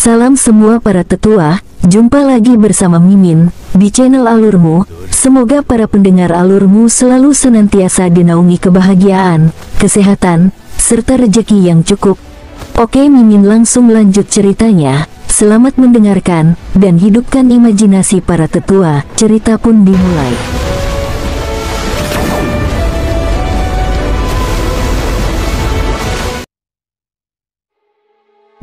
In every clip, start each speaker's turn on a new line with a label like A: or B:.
A: Salam semua para tetua, jumpa lagi bersama Mimin di channel Alurmu. Semoga para pendengar Alurmu selalu senantiasa dinaungi kebahagiaan, kesehatan, serta rezeki yang cukup. Oke, Mimin langsung lanjut ceritanya. Selamat mendengarkan dan hidupkan imajinasi para tetua. Cerita pun dimulai.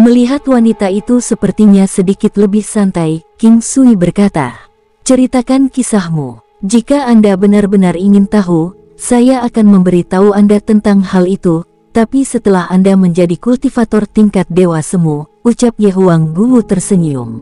A: Melihat wanita itu sepertinya sedikit lebih santai, King Sui berkata, "Ceritakan kisahmu. Jika Anda benar-benar ingin tahu, saya akan memberitahu Anda tentang hal itu, tapi setelah Anda menjadi kultivator tingkat dewa semu," ucap Ye Huang Guwu tersenyum.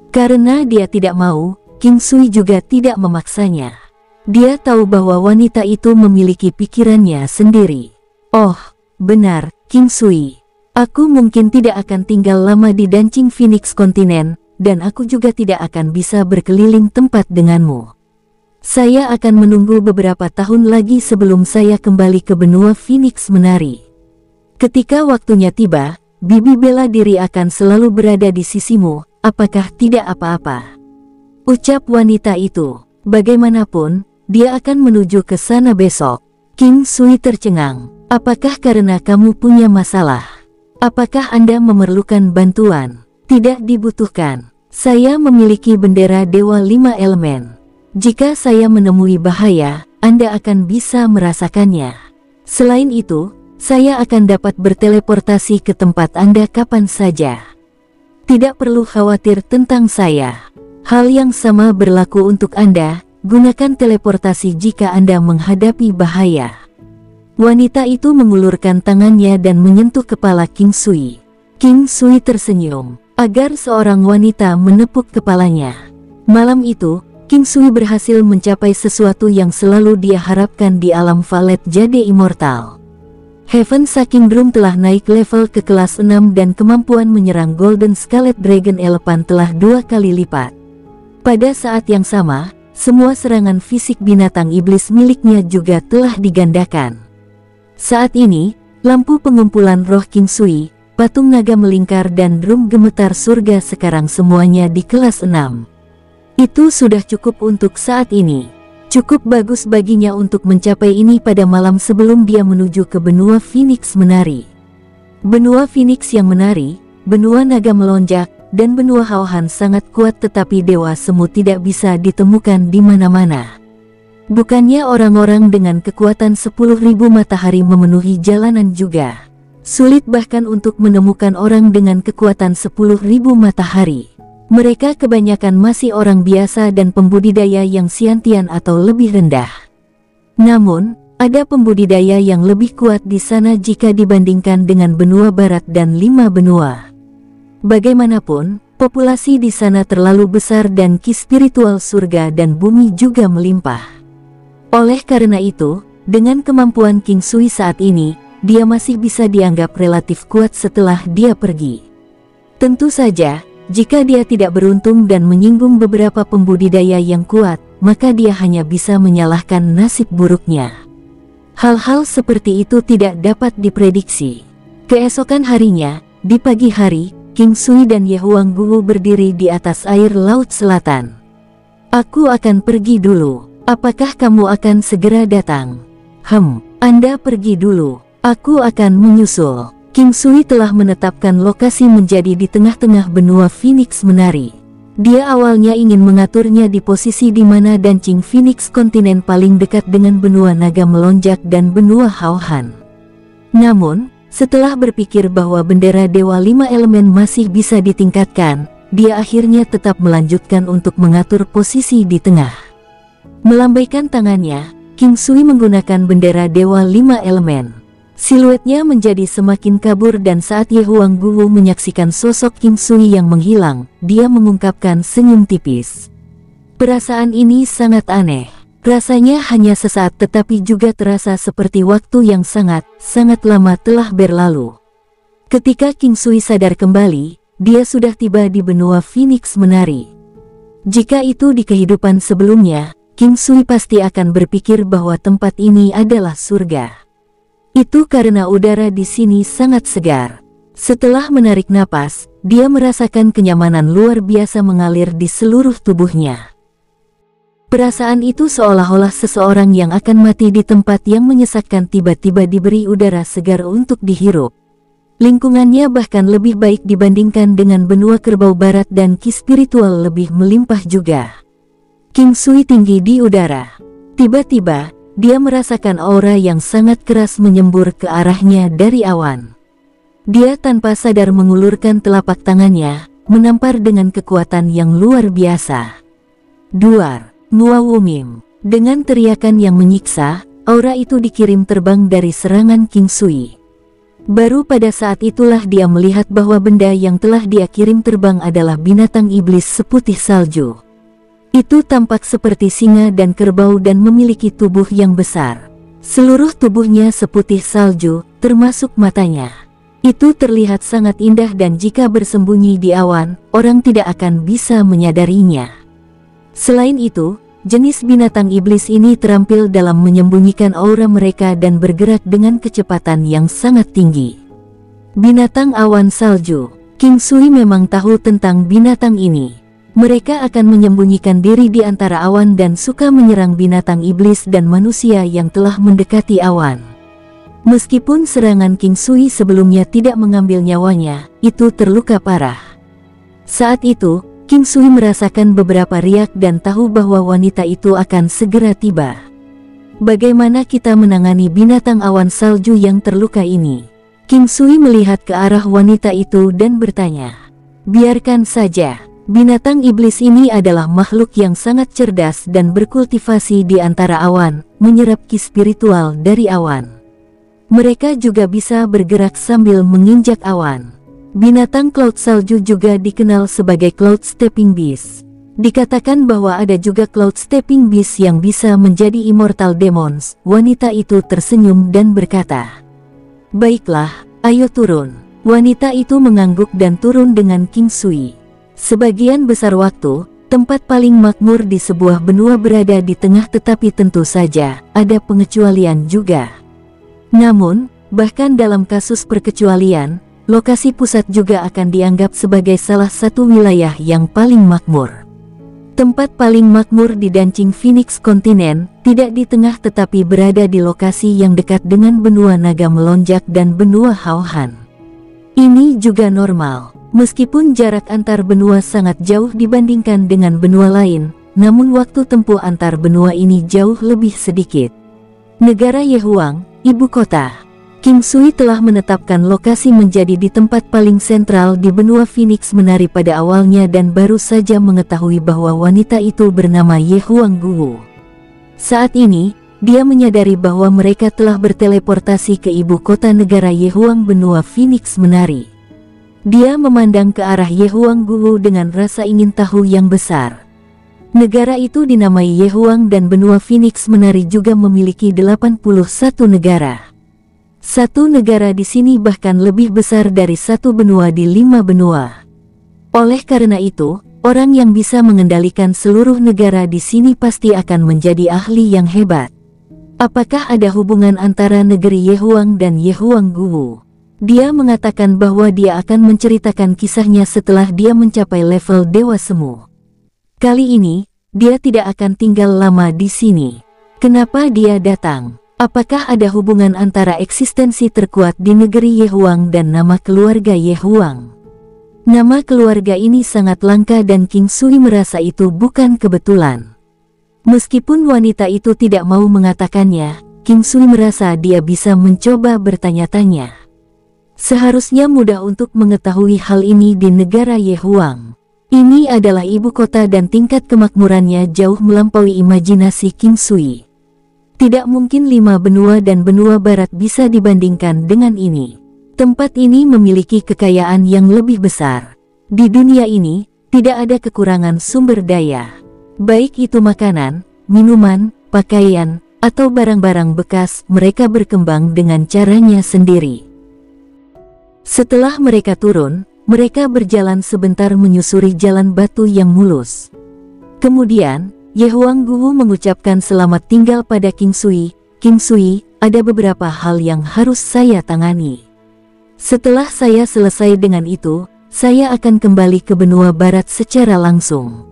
A: Karena dia tidak mau, King Sui juga tidak memaksanya. Dia tahu bahwa wanita itu memiliki pikirannya sendiri. "Oh, benar, King Sui. Aku mungkin tidak akan tinggal lama di Dancing Phoenix Continent, dan aku juga tidak akan bisa berkeliling tempat denganmu. Saya akan menunggu beberapa tahun lagi sebelum saya kembali ke benua Phoenix menari. Ketika waktunya tiba, Bibi bela diri akan selalu berada di sisimu, apakah tidak apa-apa?" ucap wanita itu. Bagaimanapun, dia akan menuju ke sana besok. King Sui tercengang. "Apakah karena kamu punya masalah? Apakah Anda memerlukan bantuan?" "Tidak dibutuhkan. Saya memiliki bendera Dewa 5 Elemen. Jika saya menemui bahaya, Anda akan bisa merasakannya. Selain itu, saya akan dapat berteleportasi ke tempat Anda kapan saja. Tidak perlu khawatir tentang saya. Hal yang sama berlaku untuk Anda, gunakan teleportasi jika Anda menghadapi bahaya." Wanita itu mengulurkan tangannya dan menyentuh kepala King Sui. King Sui tersenyum, agar seorang wanita menepuk kepalanya. Malam itu, King Sui berhasil mencapai sesuatu yang selalu dia harapkan di alam Valet Jade Immortal. Heaven Shaking Drum telah naik level ke kelas 6 dan kemampuan menyerang Golden Scarlet Dragon Elephant telah 2 kali lipat. Pada saat yang sama, semua serangan fisik binatang iblis miliknya juga telah digandakan. Saat ini, lampu pengumpulan roh King Sui, patung naga melingkar dan drum gemetar surga sekarang semuanya di kelas 6. Itu sudah cukup untuk saat ini. Cukup bagus baginya untuk mencapai ini pada malam sebelum dia menuju ke benua Phoenix menari. Benua Phoenix yang menari, benua naga melonjak, dan benua Haohan sangat kuat, tetapi dewa semu tidak bisa ditemukan di mana-mana. Bukannya orang-orang dengan kekuatan 10.000 matahari memenuhi jalanan juga. Sulit bahkan untuk menemukan orang dengan kekuatan 10.000 matahari. Mereka kebanyakan masih orang biasa dan pembudidaya yang Xiantian atau lebih rendah. Namun, ada pembudidaya yang lebih kuat di sana jika dibandingkan dengan benua barat dan 5 benua. Bagaimanapun, populasi di sana terlalu besar dan ki spiritual surga dan bumi juga melimpah. Oleh karena itu, dengan kemampuan King Sui saat ini, dia masih bisa dianggap relatif kuat setelah dia pergi. Tentu saja, jika dia tidak beruntung dan menyinggung beberapa pembudidaya yang kuat, maka dia hanya bisa menyalahkan nasib buruknya. Hal-hal seperti itu tidak dapat diprediksi. Keesokan harinya, di pagi hari, King Sui dan Ye Huang Guwu berdiri di atas air laut selatan. "Aku akan pergi dulu. Apakah kamu akan segera datang?" Anda pergi dulu. Aku akan menyusul." King Sui telah menetapkan lokasi menjadi di tengah-tengah benua Phoenix menari. Dia awalnya ingin mengaturnya di posisi di mana Dancing Phoenix Continent paling dekat dengan benua naga melonjak dan benua Haohan. Namun, setelah berpikir bahwa bendera Dewa 5 Elemen masih bisa ditingkatkan, dia akhirnya tetap melanjutkan untuk mengatur posisi di tengah. Melambaikan tangannya, King Sui menggunakan bendera Dewa 5 Elemen. Siluetnya menjadi semakin kabur dan saat Ye Huang Guwu menyaksikan sosok King Sui yang menghilang, dia mengungkapkan senyum tipis. Perasaan ini sangat aneh. Rasanya hanya sesaat tetapi juga terasa seperti waktu yang sangat lama telah berlalu. Ketika King Sui sadar kembali, dia sudah tiba di benua Phoenix menari. Jika itu di kehidupan sebelumnya, King Sui pasti akan berpikir bahwa tempat ini adalah surga. Itu karena udara di sini sangat segar. Setelah menarik napas, dia merasakan kenyamanan luar biasa mengalir di seluruh tubuhnya. Perasaan itu seolah-olah seseorang yang akan mati di tempat yang menyesakkan tiba-tiba diberi udara segar untuk dihirup. Lingkungannya bahkan lebih baik dibandingkan dengan benua kerbau barat dan ki spiritual lebih melimpah juga. King Sui tinggi di udara. Tiba-tiba, dia merasakan aura yang sangat keras menyembur ke arahnya dari awan. Dia tanpa sadar mengulurkan telapak tangannya, menampar dengan kekuatan yang luar biasa. Duar, Nuawumim. Dengan teriakan yang menyiksa, aura itu dikirim terbang dari serangan King Sui. Baru pada saat itulah dia melihat bahwa benda yang telah dia kirim terbang adalah binatang iblis seputih salju. Itu tampak seperti singa dan kerbau dan memiliki tubuh yang besar. Seluruh tubuhnya seputih salju, termasuk matanya. Itu terlihat sangat indah dan jika bersembunyi di awan, orang tidak akan bisa menyadarinya. Selain itu, jenis binatang iblis ini terampil dalam menyembunyikan aura mereka dan bergerak dengan kecepatan yang sangat tinggi. Binatang awan salju. King Sui memang tahu tentang binatang ini. Mereka akan menyembunyikan diri di antara awan dan suka menyerang binatang iblis dan manusia yang telah mendekati awan. Meskipun serangan King Sui sebelumnya tidak mengambil nyawanya, itu terluka parah. Saat itu, King Sui merasakan beberapa riak dan tahu bahwa wanita itu akan segera tiba. Bagaimana kita menangani binatang awan salju yang terluka ini? King Sui melihat ke arah wanita itu dan bertanya. Biarkan saja, binatang iblis ini adalah makhluk yang sangat cerdas dan berkultivasi di antara awan, menyerap ki spiritual dari awan. Mereka juga bisa bergerak sambil menginjak awan. Binatang cloud salju juga dikenal sebagai cloud stepping beast. Dikatakan bahwa ada juga cloud stepping beast yang bisa menjadi immortal demons. Wanita itu tersenyum dan berkata, "Baiklah, ayo turun." Wanita itu mengangguk dan turun dengan King Sui. Sebagian besar waktu, tempat paling makmur di sebuah benua berada di tengah, tetapi tentu saja, ada pengecualian juga. Namun, bahkan dalam kasus perkecualian, lokasi pusat juga akan dianggap sebagai salah satu wilayah yang paling makmur. Tempat paling makmur di Dancing Phoenix Kontinen, tidak di tengah tetapi berada di lokasi yang dekat dengan benua naga melonjak dan benua Haohan. Ini juga normal, meskipun jarak antar benua sangat jauh dibandingkan dengan benua lain, namun waktu tempuh antar benua ini jauh lebih sedikit. Negara Yehuang, ibu kota. King Sui telah menetapkan lokasi menjadi di tempat paling sentral di benua Phoenix Menari pada awalnya dan baru saja mengetahui bahwa wanita itu bernama Yehuang Guwu. Saat ini, dia menyadari bahwa mereka telah berteleportasi ke ibu kota negara Yehuang benua Phoenix Menari. Dia memandang ke arah Yehuang Guwu dengan rasa ingin tahu yang besar. Negara itu dinamai Yehuang dan benua Phoenix Menari juga memiliki 81 negara. Satu negara di sini bahkan lebih besar dari satu benua di 5 benua. Oleh karena itu, orang yang bisa mengendalikan seluruh negara di sini pasti akan menjadi ahli yang hebat. Apakah ada hubungan antara negeri Yehuang dan Yehuang Guwu? Dia mengatakan bahwa dia akan menceritakan kisahnya setelah dia mencapai level Dewa Semu. Kali ini, dia tidak akan tinggal lama di sini. Kenapa dia datang? Apakah ada hubungan antara eksistensi terkuat di negeri Yehuang dan nama keluarga Yehuang? Nama keluarga ini sangat langka dan King Sui merasa itu bukan kebetulan. Meskipun wanita itu tidak mau mengatakannya, King Sui merasa dia bisa mencoba bertanya-tanya. Seharusnya mudah untuk mengetahui hal ini di negara Yehuang. Ini adalah ibu kota dan tingkat kemakmurannya jauh melampaui imajinasi King Sui. Tidak mungkin 5 benua dan benua barat bisa dibandingkan dengan ini. Tempat ini memiliki kekayaan yang lebih besar. Di dunia ini, tidak ada kekurangan sumber daya. Baik itu makanan, minuman, pakaian, atau barang-barang bekas, mereka berkembang dengan caranya sendiri. Setelah mereka turun, mereka berjalan sebentar menyusuri jalan batu yang mulus. Kemudian, Yehuang Guwu mengucapkan selamat tinggal pada King Sui. King Sui, ada beberapa hal yang harus saya tangani. Setelah saya selesai dengan itu, saya akan kembali ke benua barat secara langsung.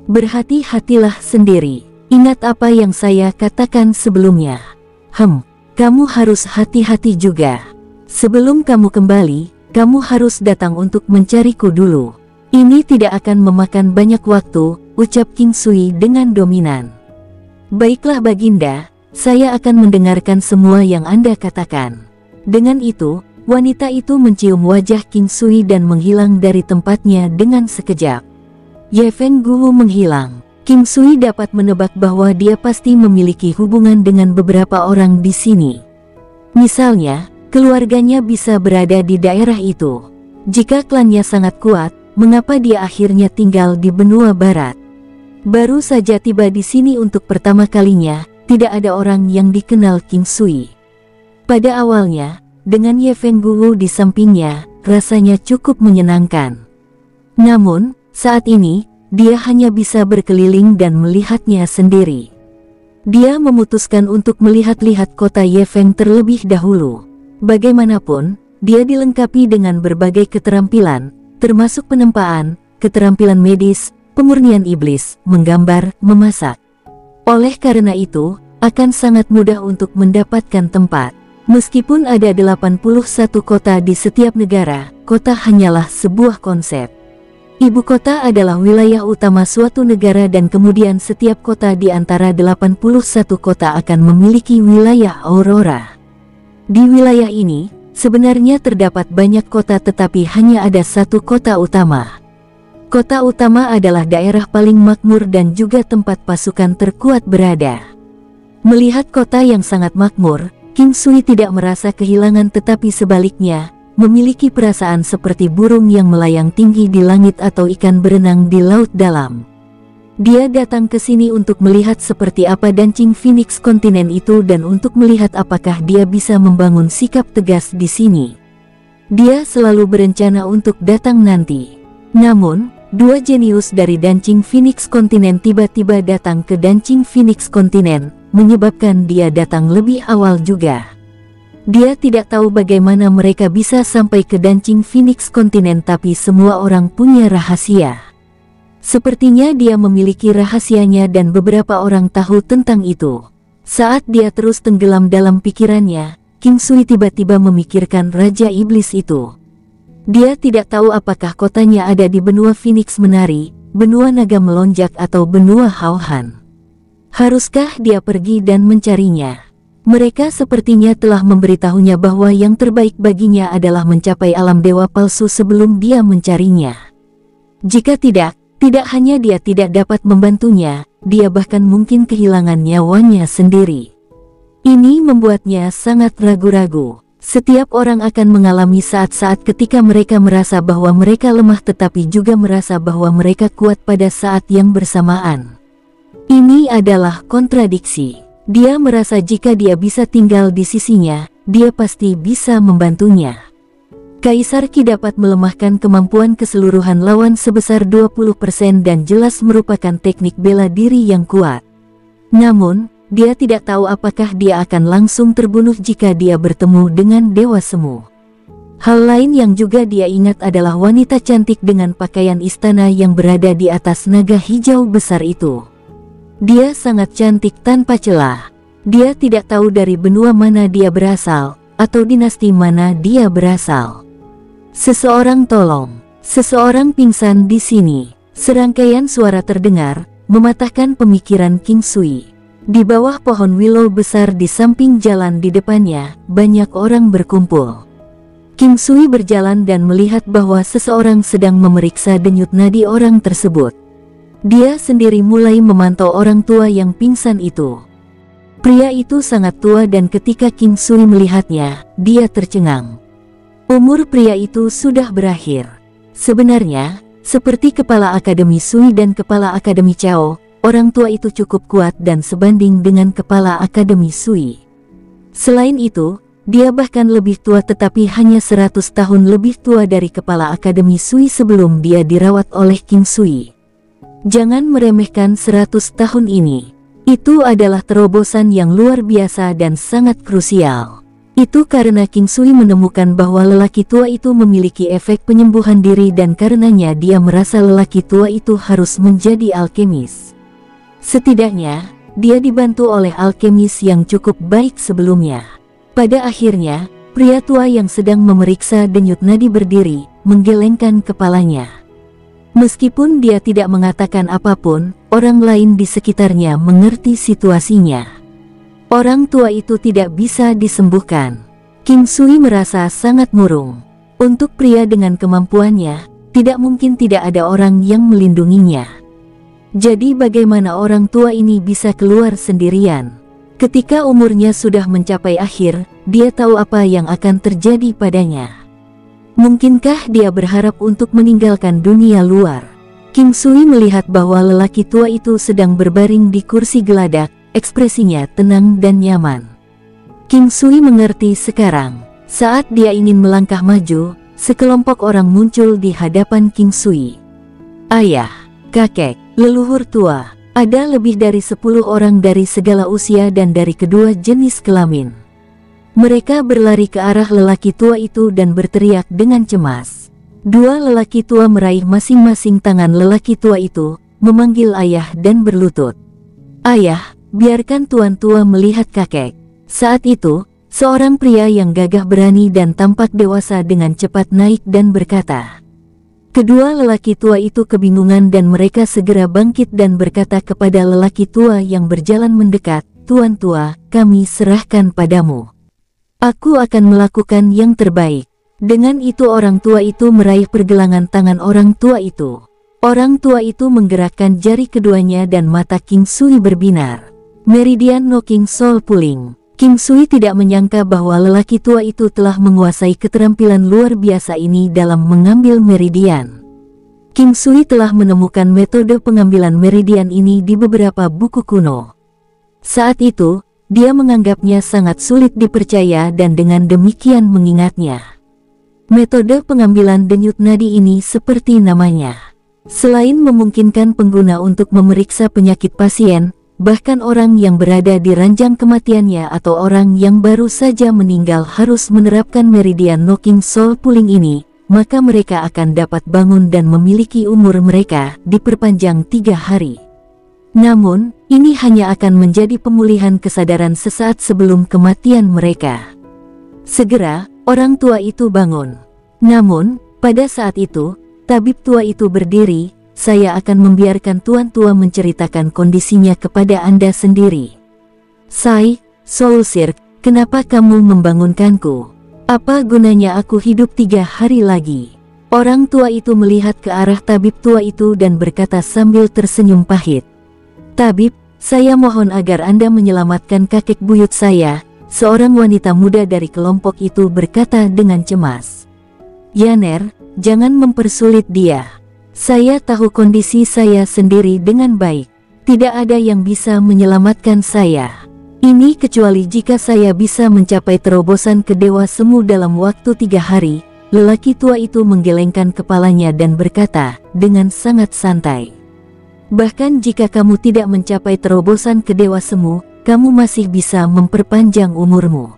A: Berhati-hatilah sendiri. Ingat apa yang saya katakan sebelumnya. Kamu harus hati-hati juga. Sebelum kamu kembali, kamu harus datang untuk mencariku dulu. Ini tidak akan memakan banyak waktu, ucap King Sui dengan dominan. Baiklah Baginda, saya akan mendengarkan semua yang Anda katakan. Dengan itu, wanita itu mencium wajah King Sui dan menghilang dari tempatnya dengan sekejap. Ye Feng Guwu menghilang. King Sui dapat menebak bahwa dia pasti memiliki hubungan dengan beberapa orang di sini. Misalnya, keluarganya bisa berada di daerah itu. Jika klannya sangat kuat, mengapa dia akhirnya tinggal di benua barat? Baru saja tiba di sini untuk pertama kalinya, tidak ada orang yang dikenal King Sui. Pada awalnya, dengan Ye Feng Guwu di sampingnya, rasanya cukup menyenangkan. Namun, saat ini, dia hanya bisa berkeliling dan melihatnya sendiri. Dia memutuskan untuk melihat-lihat kota Ye Feng terlebih dahulu. Bagaimanapun, dia dilengkapi dengan berbagai keterampilan, termasuk penempaan, keterampilan medis, pemurnian iblis, menggambar, memasak. Oleh karena itu, akan sangat mudah untuk mendapatkan tempat. Meskipun ada 81 kota di setiap negara, kota hanyalah sebuah konsep. Ibu kota adalah wilayah utama suatu negara dan kemudian setiap kota di antara 81 kota akan memiliki wilayah aurora. Di wilayah ini, sebenarnya terdapat banyak kota tetapi hanya ada satu kota utama. Kota utama adalah daerah paling makmur dan juga tempat pasukan terkuat berada. Melihat kota yang sangat makmur, King Sui tidak merasa kehilangan tetapi sebaliknya, memiliki perasaan seperti burung yang melayang tinggi di langit atau ikan berenang di laut dalam. Dia datang ke sini untuk melihat seperti apa Dancing Phoenix kontinen itu dan untuk melihat apakah dia bisa membangun sikap tegas di sini. Dia selalu berencana untuk datang nanti. Namun, dua jenius dari Dancing Phoenix kontinen tiba-tiba datang ke Dancing Phoenix kontinen, menyebabkan dia datang lebih awal juga. Dia tidak tahu bagaimana mereka bisa sampai ke Dancing Phoenix kontinen tapi semua orang punya rahasia. Sepertinya dia memiliki rahasianya dan beberapa orang tahu tentang itu. Saat dia terus tenggelam dalam pikirannya, King Sui tiba-tiba memikirkan Raja Iblis itu. Dia tidak tahu apakah kotanya ada di benua Phoenix Menari, benua naga melonjak atau benua Hauhan. Haruskah dia pergi dan mencarinya? Mereka sepertinya telah memberitahunya bahwa yang terbaik baginya adalah mencapai alam dewa palsu sebelum dia mencarinya. Jika tidak hanya dia tidak dapat membantunya, dia bahkan mungkin kehilangan nyawanya sendiri. Ini membuatnya sangat ragu-ragu. Setiap orang akan mengalami saat-saat ketika mereka merasa bahwa mereka lemah tetapi juga merasa bahwa mereka kuat pada saat yang bersamaan. Ini adalah kontradiksi. Dia merasa jika dia bisa tinggal di sisinya, dia pasti bisa membantunya. Kaisar Qi dapat melemahkan kemampuan keseluruhan lawan sebesar 20% dan jelas merupakan teknik bela diri yang kuat. Namun, dia tidak tahu apakah dia akan langsung terbunuh jika dia bertemu dengan Dewa Semu. Hal lain yang juga dia ingat adalah wanita cantik dengan pakaian istana yang berada di atas naga hijau besar itu. Dia sangat cantik tanpa celah. Dia tidak tahu dari benua mana dia berasal, atau dinasti mana dia berasal. Seseorang tolong. Seseorang pingsan di sini. Serangkaian suara terdengar, mematahkan pemikiran King Sui. Di bawah pohon willow besar di samping jalan di depannya, banyak orang berkumpul. King Sui berjalan dan melihat bahwa seseorang sedang memeriksa denyut nadi orang tersebut. Dia sendiri mulai memantau orang tua yang pingsan itu. Pria itu sangat tua dan ketika King Sui melihatnya, dia tercengang. Umur pria itu sudah berakhir. Sebenarnya, seperti kepala Akademi Sui dan kepala Akademi Chao, orang tua itu cukup kuat dan sebanding dengan kepala Akademi Sui. Selain itu, dia bahkan lebih tua tetapi hanya 100 tahun lebih tua dari kepala Akademi Sui sebelum dia dirawat oleh King Sui. Jangan meremehkan 100 tahun ini. Itu adalah terobosan yang luar biasa dan sangat krusial. Itu karena King Sui menemukan bahwa lelaki tua itu memiliki efek penyembuhan diri dan karenanya dia merasa lelaki tua itu harus menjadi alkemis. Setidaknya, dia dibantu oleh alkemis yang cukup baik sebelumnya. Pada akhirnya, pria tua yang sedang memeriksa denyut nadi berdiri, menggelengkan kepalanya. Meskipun dia tidak mengatakan apapun, orang lain di sekitarnya mengerti situasinya. Orang tua itu tidak bisa disembuhkan. King Sui merasa sangat murung. Untuk pria dengan kemampuannya, tidak mungkin tidak ada orang yang melindunginya. Jadi bagaimana orang tua ini bisa keluar sendirian? Ketika umurnya sudah mencapai akhir, dia tahu apa yang akan terjadi padanya. Mungkinkah dia berharap untuk meninggalkan dunia luar? King Sui melihat bahwa lelaki tua itu sedang berbaring di kursi geladak. Ekspresinya tenang dan nyaman. King Sui mengerti sekarang. Saat dia ingin melangkah maju, sekelompok orang muncul di hadapan King Sui. Ayah, kakek, leluhur tua, ada lebih dari 10 orang dari segala usia dan dari kedua jenis kelamin. Mereka berlari ke arah lelaki tua itu dan berteriak dengan cemas. Dua lelaki tua meraih masing-masing tangan lelaki tua itu, memanggil ayah dan berlutut. Ayah, biarkan tuan tua melihat kakek. Saat itu, seorang pria yang gagah berani dan tampak dewasa dengan cepat naik dan berkata. Kedua lelaki tua itu kebingungan dan mereka segera bangkit dan berkata kepada lelaki tua yang berjalan mendekat, "Tuan tua, kami serahkan padamu. Aku akan melakukan yang terbaik." Dengan itu orang tua itu meraih pergelangan tangan orang tua itu. Orang tua itu menggerakkan jari keduanya dan mata King Sui berbinar. Meridian Knocking Soul Pulling. King Sui tidak menyangka bahwa lelaki tua itu telah menguasai keterampilan luar biasa ini dalam mengambil meridian. King Sui telah menemukan metode pengambilan meridian ini di beberapa buku kuno. Saat itu, dia menganggapnya sangat sulit dipercaya dan dengan demikian mengingatnya. Metode pengambilan denyut nadi ini seperti namanya. Selain memungkinkan pengguna untuk memeriksa penyakit pasien, bahkan orang yang berada di ranjang kematiannya atau orang yang baru saja meninggal harus menerapkan meridian Knocking Soul Pulling ini, maka mereka akan dapat bangun dan memiliki umur mereka diperpanjang 3 hari. Namun, ini hanya akan menjadi pemulihan kesadaran sesaat sebelum kematian mereka. Segera, orang tua itu bangun. Namun, pada saat itu, tabib tua itu berdiri. "Saya akan membiarkan tuan tua menceritakan kondisinya kepada Anda sendiri." "Sai, Soul Sirk, kenapa kamu membangunkanku? Apa gunanya aku hidup 3 hari lagi?" Orang tua itu melihat ke arah tabib tua itu dan berkata sambil tersenyum pahit. "Tabib, saya mohon agar Anda menyelamatkan kakek buyut saya." Seorang wanita muda dari kelompok itu berkata dengan cemas. "Yaner, jangan mempersulit dia. Saya tahu kondisi saya sendiri dengan baik. Tidak ada yang bisa menyelamatkan saya. Ini kecuali jika saya bisa mencapai terobosan ke Dewa Semu dalam waktu 3 hari. Lelaki tua itu menggelengkan kepalanya dan berkata dengan sangat santai. "Bahkan jika kamu tidak mencapai terobosan ke Dewa Semu, kamu masih bisa memperpanjang umurmu."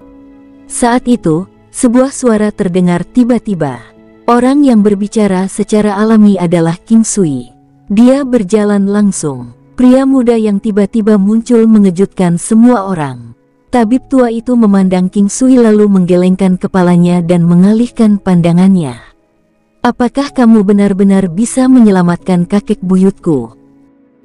A: Saat itu, sebuah suara terdengar tiba-tiba. Orang yang berbicara secara alami adalah King Sui. Dia berjalan langsung. Pria muda yang tiba-tiba muncul mengejutkan semua orang. Tabib tua itu memandang King Sui lalu menggelengkan kepalanya dan mengalihkan pandangannya. "Apakah kamu benar-benar bisa menyelamatkan kakek buyutku?"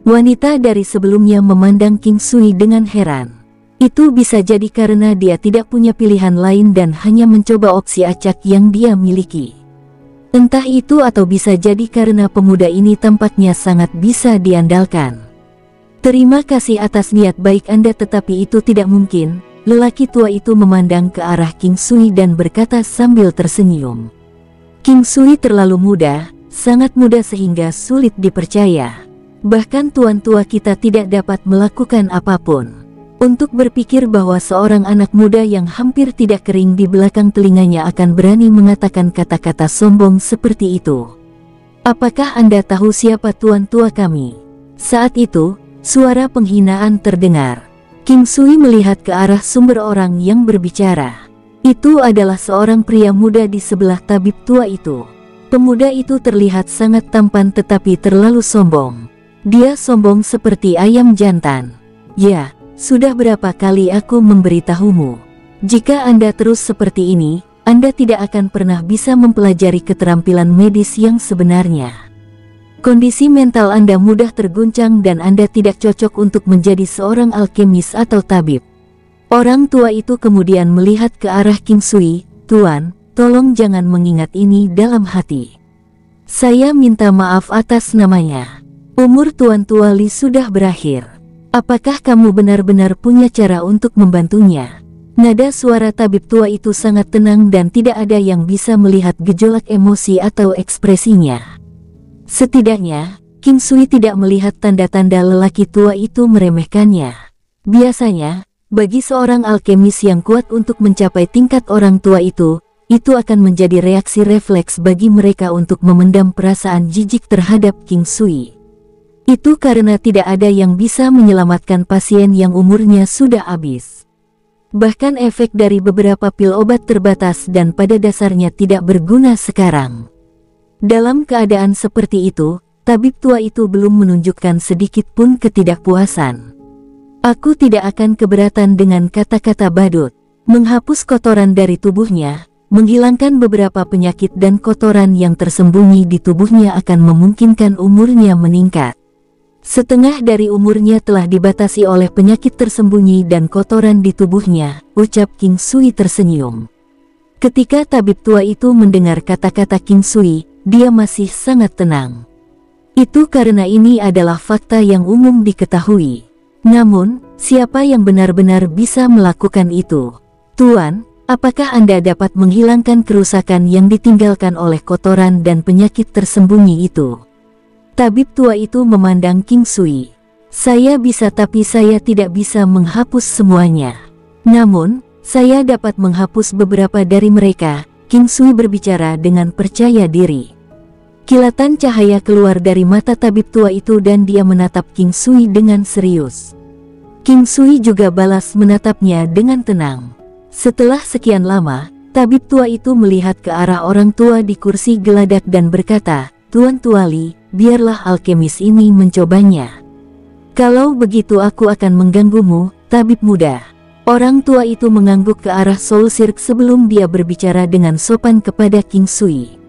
A: Wanita dari sebelumnya memandang King Sui dengan heran. Itu bisa jadi karena dia tidak punya pilihan lain dan hanya mencoba opsi acak yang dia miliki. Entah itu atau bisa jadi karena pemuda ini tampaknya sangat bisa diandalkan. "Terima kasih atas niat baik Anda, tetapi itu tidak mungkin." Lelaki tua itu memandang ke arah King Sui dan berkata sambil tersenyum. King Sui terlalu muda, sangat muda sehingga sulit dipercaya. Bahkan tuan tua kita tidak dapat melakukan apapun. Untuk berpikir bahwa seorang anak muda yang hampir tidak kering di belakang telinganya akan berani mengatakan kata-kata sombong seperti itu. "Apakah Anda tahu siapa tuan tua kami?" Saat itu, suara penghinaan terdengar. King Sui melihat ke arah sumber orang yang berbicara. Itu adalah seorang pria muda di sebelah tabib tua itu. Pemuda itu terlihat sangat tampan tetapi terlalu sombong. Dia sombong seperti ayam jantan. Ya, sudah berapa kali aku memberitahumu. Jika Anda terus seperti ini, Anda tidak akan pernah bisa mempelajari keterampilan medis yang sebenarnya. Kondisi mental Anda mudah terguncang dan Anda tidak cocok untuk menjadi seorang alkemis atau tabib. Orang tua itu kemudian melihat ke arah King Sui. Tuan, tolong jangan mengingat ini dalam hati. Saya minta maaf atas namanya. Umur Tuan Tua Li sudah berakhir. Apakah kamu benar-benar punya cara untuk membantunya? Nada suara tabib tua itu sangat tenang dan tidak ada yang bisa melihat gejolak emosi atau ekspresinya. Setidaknya, King Sui tidak melihat tanda-tanda lelaki tua itu meremehkannya. Biasanya, bagi seorang alkemis yang kuat untuk mencapai tingkat orang tua itu akan menjadi reaksi refleks bagi mereka untuk memendam perasaan jijik terhadap King Sui. Itu karena tidak ada yang bisa menyelamatkan pasien yang umurnya sudah habis. Bahkan efek dari beberapa pil obat terbatas dan pada dasarnya tidak berguna sekarang. Dalam keadaan seperti itu, tabib tua itu belum menunjukkan sedikit pun ketidakpuasan. Aku tidak akan keberatan dengan kata-kata badut. Menghapus kotoran dari tubuhnya, menghilangkan beberapa penyakit dan kotoran yang tersembunyi di tubuhnya akan memungkinkan umurnya meningkat. Setengah dari umurnya telah dibatasi oleh penyakit tersembunyi dan kotoran di tubuhnya, ucap King Sui tersenyum. Ketika tabib tua itu mendengar kata-kata King Sui, dia masih sangat tenang. Itu karena ini adalah fakta yang umum diketahui. Namun, siapa yang benar-benar bisa melakukan itu? Tuan, apakah Anda dapat menghilangkan kerusakan yang ditinggalkan oleh kotoran dan penyakit tersembunyi itu? Tabib tua itu memandang King Sui. Saya bisa tapi saya tidak bisa menghapus semuanya. Namun, saya dapat menghapus beberapa dari mereka, King Sui berbicara dengan percaya diri. Kilatan cahaya keluar dari mata tabib tua itu dan dia menatap King Sui dengan serius. King Sui juga balas menatapnya dengan tenang. Setelah sekian lama, tabib tua itu melihat ke arah orang tua di kursi geladak dan berkata, Tuan Tua Li, biarlah alkemis ini mencobanya. Kalau begitu aku akan mengganggumu, tabib muda. Orang tua itu mengangguk ke arah Soul Sirk sebelum dia berbicara dengan sopan kepada King Sui.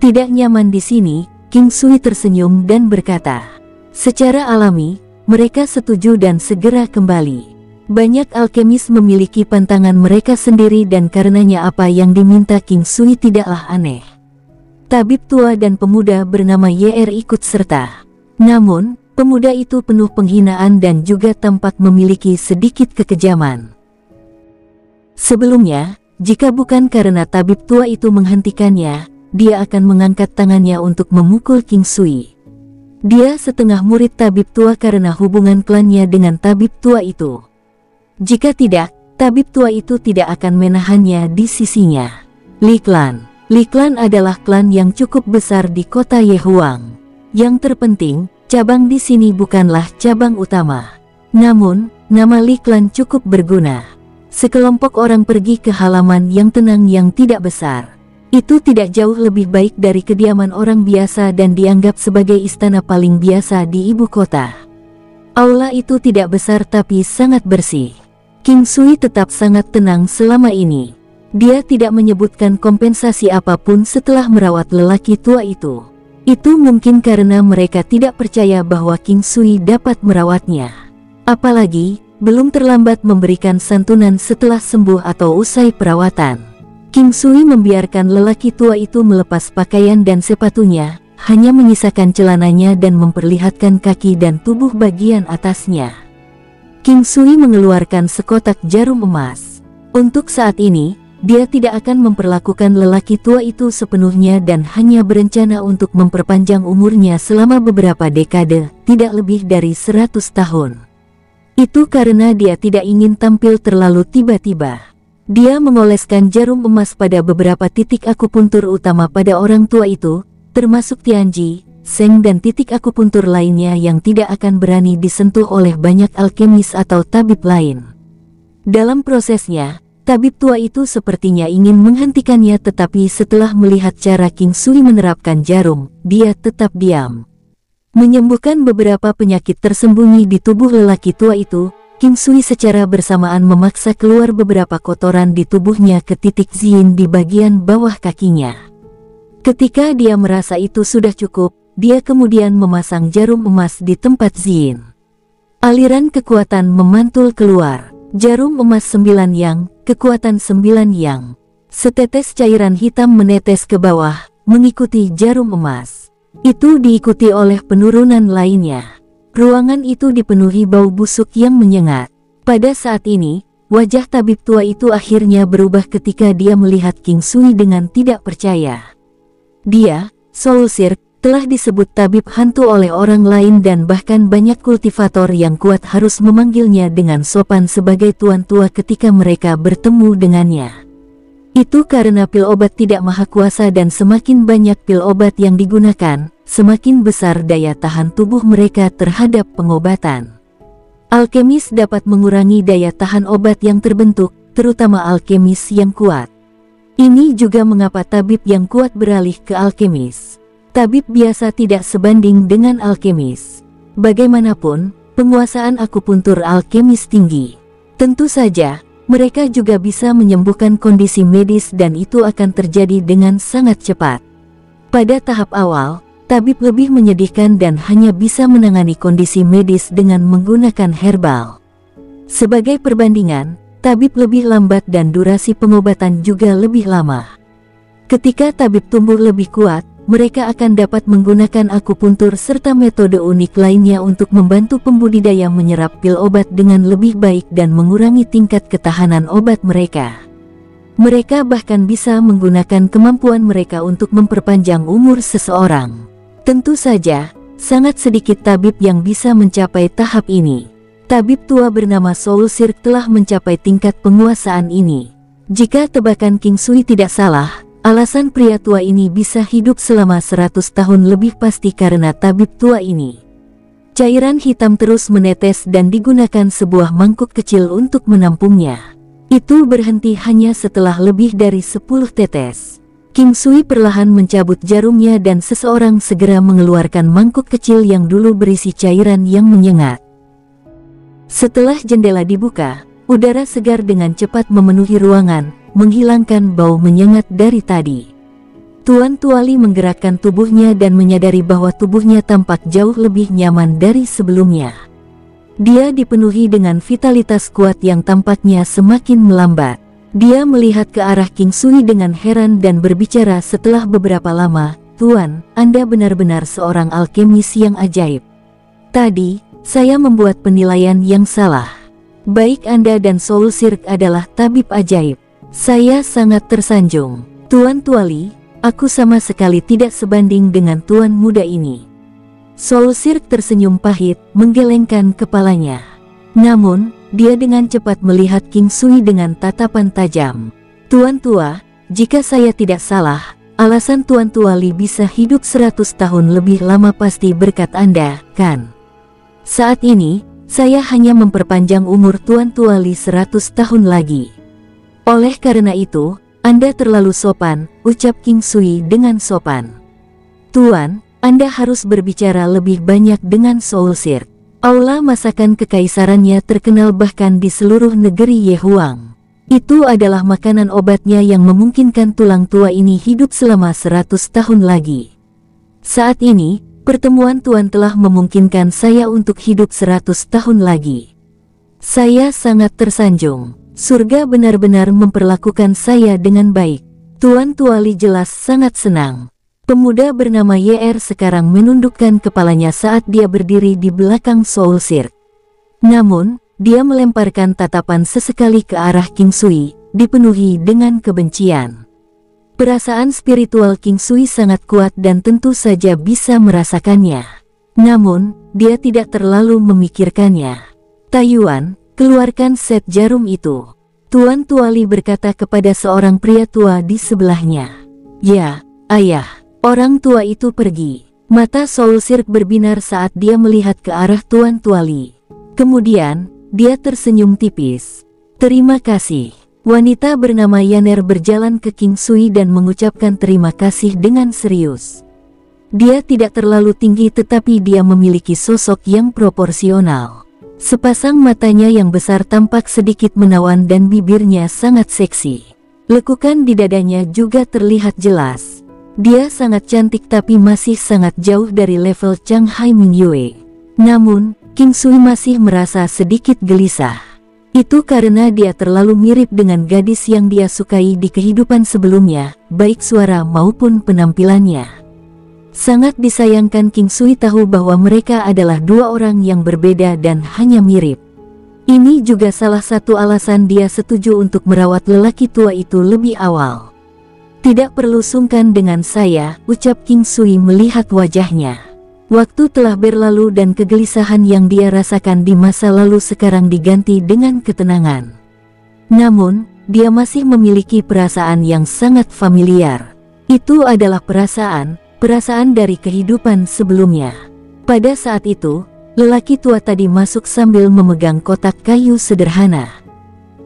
A: Tidak nyaman di sini, King Sui tersenyum dan berkata, secara alami, mereka setuju dan segera kembali. Banyak alkemis memiliki pantangan mereka sendiri dan karenanya apa yang diminta King Sui tidaklah aneh. Tabib tua dan pemuda bernama YR ikut serta. Namun, pemuda itu penuh penghinaan dan juga tampak memiliki sedikit kekejaman. Sebelumnya, jika bukan karena tabib tua itu menghentikannya, dia akan mengangkat tangannya untuk memukul King Sui. Dia setengah murid tabib tua karena hubungan klannya dengan tabib tua itu. Jika tidak, tabib tua itu tidak akan menahannya di sisinya. Li Clan. Li Clan adalah klan yang cukup besar di kota Yehuang. Yang terpenting, cabang di sini bukanlah cabang utama. Namun, nama Li Clan cukup berguna. Sekelompok orang pergi ke halaman yang tenang yang tidak besar. Itu tidak jauh lebih baik dari kediaman orang biasa dan dianggap sebagai istana paling biasa di ibu kota. Aula itu tidak besar tapi sangat bersih. King Sui tetap sangat tenang selama ini. Dia tidak menyebutkan kompensasi apapun setelah merawat lelaki tua itu. Itu mungkin karena mereka tidak percaya bahwa King Sui dapat merawatnya. Apalagi, belum terlambat memberikan santunan setelah sembuh atau usai perawatan. King Sui membiarkan lelaki tua itu melepas pakaian dan sepatunya, hanya menyisakan celananya dan memperlihatkan kaki dan tubuh bagian atasnya. King Sui mengeluarkan sekotak jarum emas. Untuk saat ini, dia tidak akan memperlakukan lelaki tua itu sepenuhnya dan hanya berencana untuk memperpanjang umurnya selama beberapa dekade, tidak lebih dari 100 tahun. Itu karena dia tidak ingin tampil terlalu tiba-tiba. Dia mengoleskan jarum emas pada beberapa titik akupuntur utama pada orang tua itu, termasuk Tianji, Seng dan titik akupuntur lainnya yang tidak akan berani disentuh oleh banyak alkemis atau tabib lain. Dalam prosesnya, Tabib tua itu sepertinya ingin menghentikannya, tetapi setelah melihat cara King Sui menerapkan jarum, dia tetap diam. Menyembuhkan beberapa penyakit tersembunyi di tubuh lelaki tua itu, King Sui secara bersamaan memaksa keluar beberapa kotoran di tubuhnya ke titik Ziyin di bagian bawah kakinya. Ketika dia merasa itu sudah cukup, dia kemudian memasang jarum emas di tempat Ziyin. Aliran kekuatan memantul keluar. Jarum emas 9 yang, kekuatan 9 yang. Setetes cairan hitam menetes ke bawah, mengikuti jarum emas. Itu diikuti oleh penurunan lainnya. Ruangan itu dipenuhi bau busuk yang menyengat. Pada saat ini, wajah tabib tua itu akhirnya berubah ketika dia melihat King Sui dengan tidak percaya. Dia, Soul Sirk, telah disebut tabib hantu oleh orang lain dan bahkan banyak kultivator yang kuat harus memanggilnya dengan sopan sebagai tuan tua ketika mereka bertemu dengannya. Itu karena pil obat tidak maha kuasa dan semakin banyak pil obat yang digunakan, semakin besar daya tahan tubuh mereka terhadap pengobatan. Alkemis dapat mengurangi daya tahan obat yang terbentuk, terutama alkemis yang kuat. Ini juga mengapa tabib yang kuat beralih ke alkemis. Tabib biasa tidak sebanding dengan alkemis. Bagaimanapun, penguasaan akupuntur alkemis tinggi. Tentu saja, mereka juga bisa menyembuhkan kondisi medis dan itu akan terjadi dengan sangat cepat. Pada tahap awal, tabib lebih menyedihkan dan hanya bisa menangani kondisi medis dengan menggunakan herbal. Sebagai perbandingan, tabib lebih lambat dan durasi pengobatan juga lebih lama. Ketika tabib tumbuh lebih kuat, mereka akan dapat menggunakan akupuntur serta metode unik lainnya untuk membantu pembudidaya menyerap pil obat dengan lebih baik dan mengurangi tingkat ketahanan obat mereka. Mereka bahkan bisa menggunakan kemampuan mereka untuk memperpanjang umur seseorang. Tentu saja, sangat sedikit tabib yang bisa mencapai tahap ini. Tabib tua bernama Soul Sirk telah mencapai tingkat penguasaan ini. Jika tebakan King Sui tidak salah, alasan pria tua ini bisa hidup selama 100 tahun lebih pasti karena tabib tua ini. Cairan hitam terus menetes dan digunakan sebuah mangkuk kecil untuk menampungnya. Itu berhenti hanya setelah lebih dari 10 tetes. King Sui perlahan mencabut jarumnya dan seseorang segera mengeluarkan mangkuk kecil yang dulu berisi cairan yang menyengat. Setelah jendela dibuka, udara segar dengan cepat memenuhi ruangan, menghilangkan bau menyengat dari tadi. Tuan Tuali menggerakkan tubuhnya dan menyadari bahwa tubuhnya tampak jauh lebih nyaman dari sebelumnya. Dia dipenuhi dengan vitalitas kuat yang tampaknya semakin melambat. Dia melihat ke arah King Sui dengan heran dan berbicara setelah beberapa lama, "Tuan, Anda benar-benar seorang alkemis yang ajaib. Tadi, saya membuat penilaian yang salah. Baik Anda dan Soul Sirk adalah tabib ajaib. Saya sangat tersanjung. Tuan Tuali, aku sama sekali tidak sebanding dengan tuan muda ini." Soul Sirk tersenyum pahit, menggelengkan kepalanya. Namun, dia dengan cepat melihat King Sui dengan tatapan tajam. "Tuan tua, jika saya tidak salah, alasan Tuan Tuali bisa hidup 100 tahun lebih lama pasti berkat Anda, kan? Saat ini, saya hanya memperpanjang umur Tuan Tuali 100 tahun lagi. Oleh karena itu, Anda terlalu sopan," ucap King Sui dengan sopan. "Tuan, Anda harus berbicara lebih banyak dengan Soul Sirk. Aula masakan kekaisarannya terkenal bahkan di seluruh negeri Yehuang. Itu adalah makanan obatnya yang memungkinkan tulang tua ini hidup selama 100 tahun lagi. Saat ini, pertemuan Tuan telah memungkinkan saya untuk hidup 100 tahun lagi. Saya sangat tersanjung. Surga benar-benar memperlakukan saya dengan baik." Tuan Tuali jelas sangat senang. Pemuda bernama YR sekarang menundukkan kepalanya saat dia berdiri di belakang Soul Sirk. Namun, dia melemparkan tatapan sesekali ke arah King Sui, dipenuhi dengan kebencian. Perasaan spiritual King Sui sangat kuat dan tentu saja bisa merasakannya. Namun, dia tidak terlalu memikirkannya. "Taiyuan, keluarkan set jarum itu," Tuan Tuali berkata kepada seorang pria tua di sebelahnya. "Ya, ayah." Orang tua itu pergi. Mata Soul Sirk berbinar saat dia melihat ke arah Tuan Tuali. Kemudian, dia tersenyum tipis. "Terima kasih." Wanita bernama Yaner berjalan ke King Sui dan mengucapkan terima kasih dengan serius. Dia tidak terlalu tinggi tetapi dia memiliki sosok yang proporsional. Sepasang matanya yang besar tampak sedikit menawan dan bibirnya sangat seksi. Lekukan di dadanya juga terlihat jelas. Dia sangat cantik tapi masih sangat jauh dari level Chang Hai Mingyue. Namun, King Sui masih merasa sedikit gelisah. Itu karena dia terlalu mirip dengan gadis yang dia sukai di kehidupan sebelumnya, baik suara maupun penampilannya. Sangat disayangkan King Sui tahu bahwa mereka adalah dua orang yang berbeda dan hanya mirip. Ini juga salah satu alasan dia setuju untuk merawat lelaki tua itu lebih awal. Tidak perlu sungkan dengan saya, ucap King Sui melihat wajahnya. Waktu telah berlalu dan kegelisahan yang dia rasakan di masa lalu sekarang diganti dengan ketenangan. Namun, dia masih memiliki perasaan yang sangat familiar. Itu adalah perasaan dari kehidupan sebelumnya. Pada saat itu, lelaki tua tadi masuk sambil memegang kotak kayu sederhana.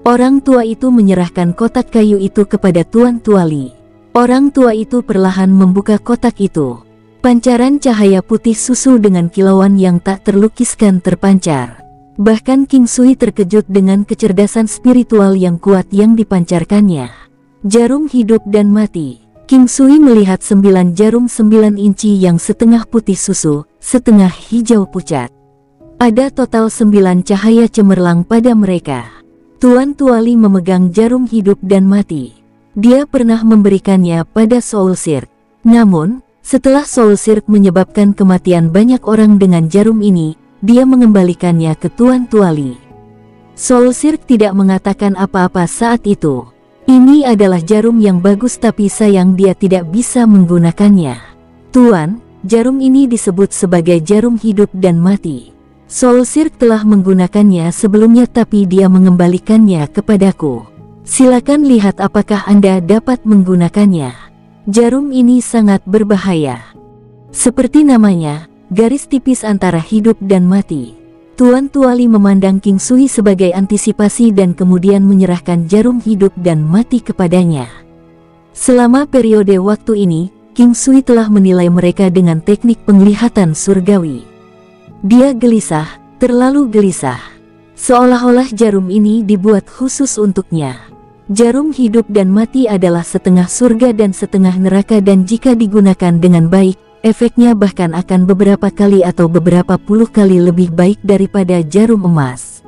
A: Orang tua itu menyerahkan kotak kayu itu kepada Tuan Tuali. Orang tua itu perlahan membuka kotak itu. Pancaran cahaya putih susu dengan kilauan yang tak terlukiskan terpancar. Bahkan King Sui terkejut dengan kecerdasan spiritual yang kuat yang dipancarkannya. Jarum hidup dan mati. King Sui melihat 9 jarum 9 inci yang setengah putih susu, setengah hijau pucat. Ada total 9 cahaya cemerlang pada mereka. Tuan Tuali memegang jarum hidup dan mati. Dia pernah memberikannya pada Soul Sirk. Namun, setelah Soul Sirk menyebabkan kematian banyak orang dengan jarum ini, dia mengembalikannya ke Tuan Tuali. Soul Sirk tidak mengatakan apa-apa saat itu. Ini adalah jarum yang bagus tapi sayang dia tidak bisa menggunakannya. Tuan, jarum ini disebut sebagai jarum hidup dan mati. Soul Sirk telah menggunakannya sebelumnya tapi dia mengembalikannya kepadaku. Silakan lihat apakah Anda dapat menggunakannya. Jarum ini sangat berbahaya. Seperti namanya, garis tipis antara hidup dan mati. Tuan Tuali memandang King Sui sebagai antisipasi dan kemudian menyerahkan jarum hidup dan mati kepadanya. Selama periode waktu ini, King Sui telah menilai mereka dengan teknik penglihatan surgawi. Dia gelisah, terlalu gelisah. Seolah-olah jarum ini dibuat khusus untuknya. Jarum hidup dan mati adalah setengah surga dan setengah neraka dan jika digunakan dengan baik, efeknya bahkan akan beberapa kali atau beberapa puluh kali lebih baik daripada jarum emas.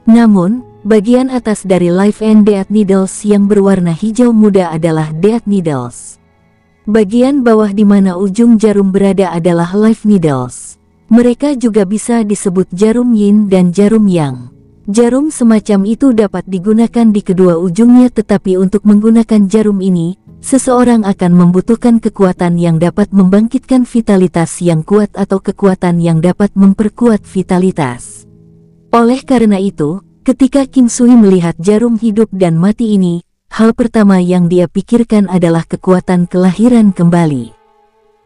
A: Namun, bagian atas dari Life and Death Needles yang berwarna hijau muda adalah Death Needles. Bagian bawah di mana ujung jarum berada adalah Life Needles. Mereka juga bisa disebut jarum yin dan jarum yang. Jarum semacam itu dapat digunakan di kedua ujungnya tetapi untuk menggunakan jarum ini, seseorang akan membutuhkan kekuatan yang dapat membangkitkan vitalitas yang kuat atau kekuatan yang dapat memperkuat vitalitas. Oleh karena itu, ketika King Sui melihat jarum hidup dan mati ini, hal pertama yang dia pikirkan adalah kekuatan kelahiran kembali.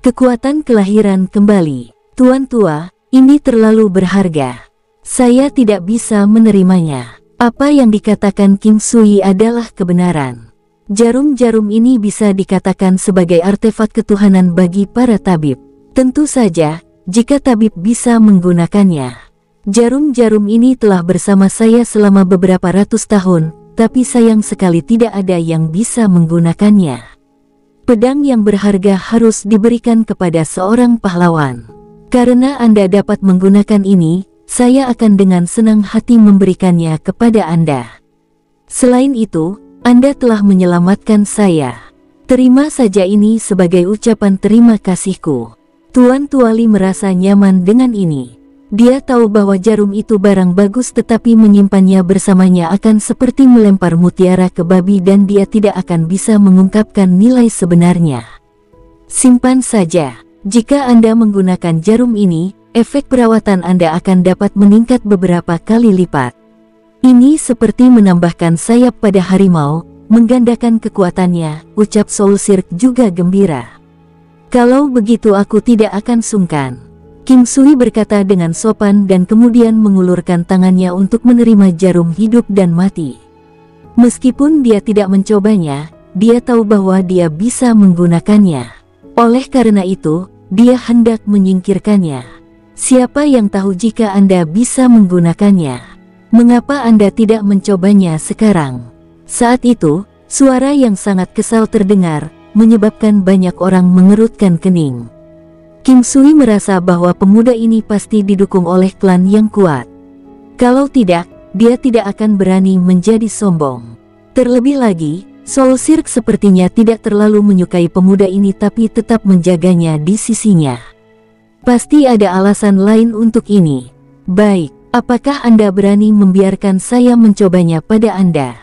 A: Kekuatan kelahiran kembali. Tuan tua, ini terlalu berharga. Saya tidak bisa menerimanya. Apa yang dikatakan King Sui adalah kebenaran. Jarum-jarum ini bisa dikatakan sebagai artefak ketuhanan bagi para tabib. Tentu saja, jika tabib bisa menggunakannya. Jarum-jarum ini telah bersama saya selama beberapa ratus tahun, tapi sayang sekali tidak ada yang bisa menggunakannya. Pedang yang berharga harus diberikan kepada seorang pahlawan. Karena Anda dapat menggunakan ini, saya akan dengan senang hati memberikannya kepada Anda. Selain itu, Anda telah menyelamatkan saya. Terima saja ini sebagai ucapan terima kasihku. Tuan Tuali merasa nyaman dengan ini. Dia tahu bahwa jarum itu barang bagus tetapi menyimpannya bersamanya akan seperti melempar mutiara ke babi dan dia tidak akan bisa mengungkapkan nilai sebenarnya. Simpan saja. Jika Anda menggunakan jarum ini, efek perawatan Anda akan dapat meningkat beberapa kali lipat. Ini seperti menambahkan sayap pada harimau, menggandakan kekuatannya, ucap Soul Sirk juga gembira. Kalau begitu aku tidak akan sungkan. King Sui berkata dengan sopan dan kemudian mengulurkan tangannya untuk menerima jarum hidup dan mati. Meskipun dia tidak mencobanya, dia tahu bahwa dia bisa menggunakannya. Oleh karena itu, dia hendak menyingkirkannya. Siapa yang tahu jika Anda bisa menggunakannya? Mengapa Anda tidak mencobanya sekarang? Saat itu, suara yang sangat kesal terdengar, menyebabkan banyak orang mengerutkan kening. King Sui merasa bahwa pemuda ini pasti didukung oleh klan yang kuat. Kalau tidak, dia tidak akan berani menjadi sombong. Terlebih lagi, Soul Sirk sepertinya tidak terlalu menyukai pemuda ini tapi tetap menjaganya di sisinya. Pasti ada alasan lain untuk ini. Baik, apakah Anda berani membiarkan saya mencobanya pada Anda?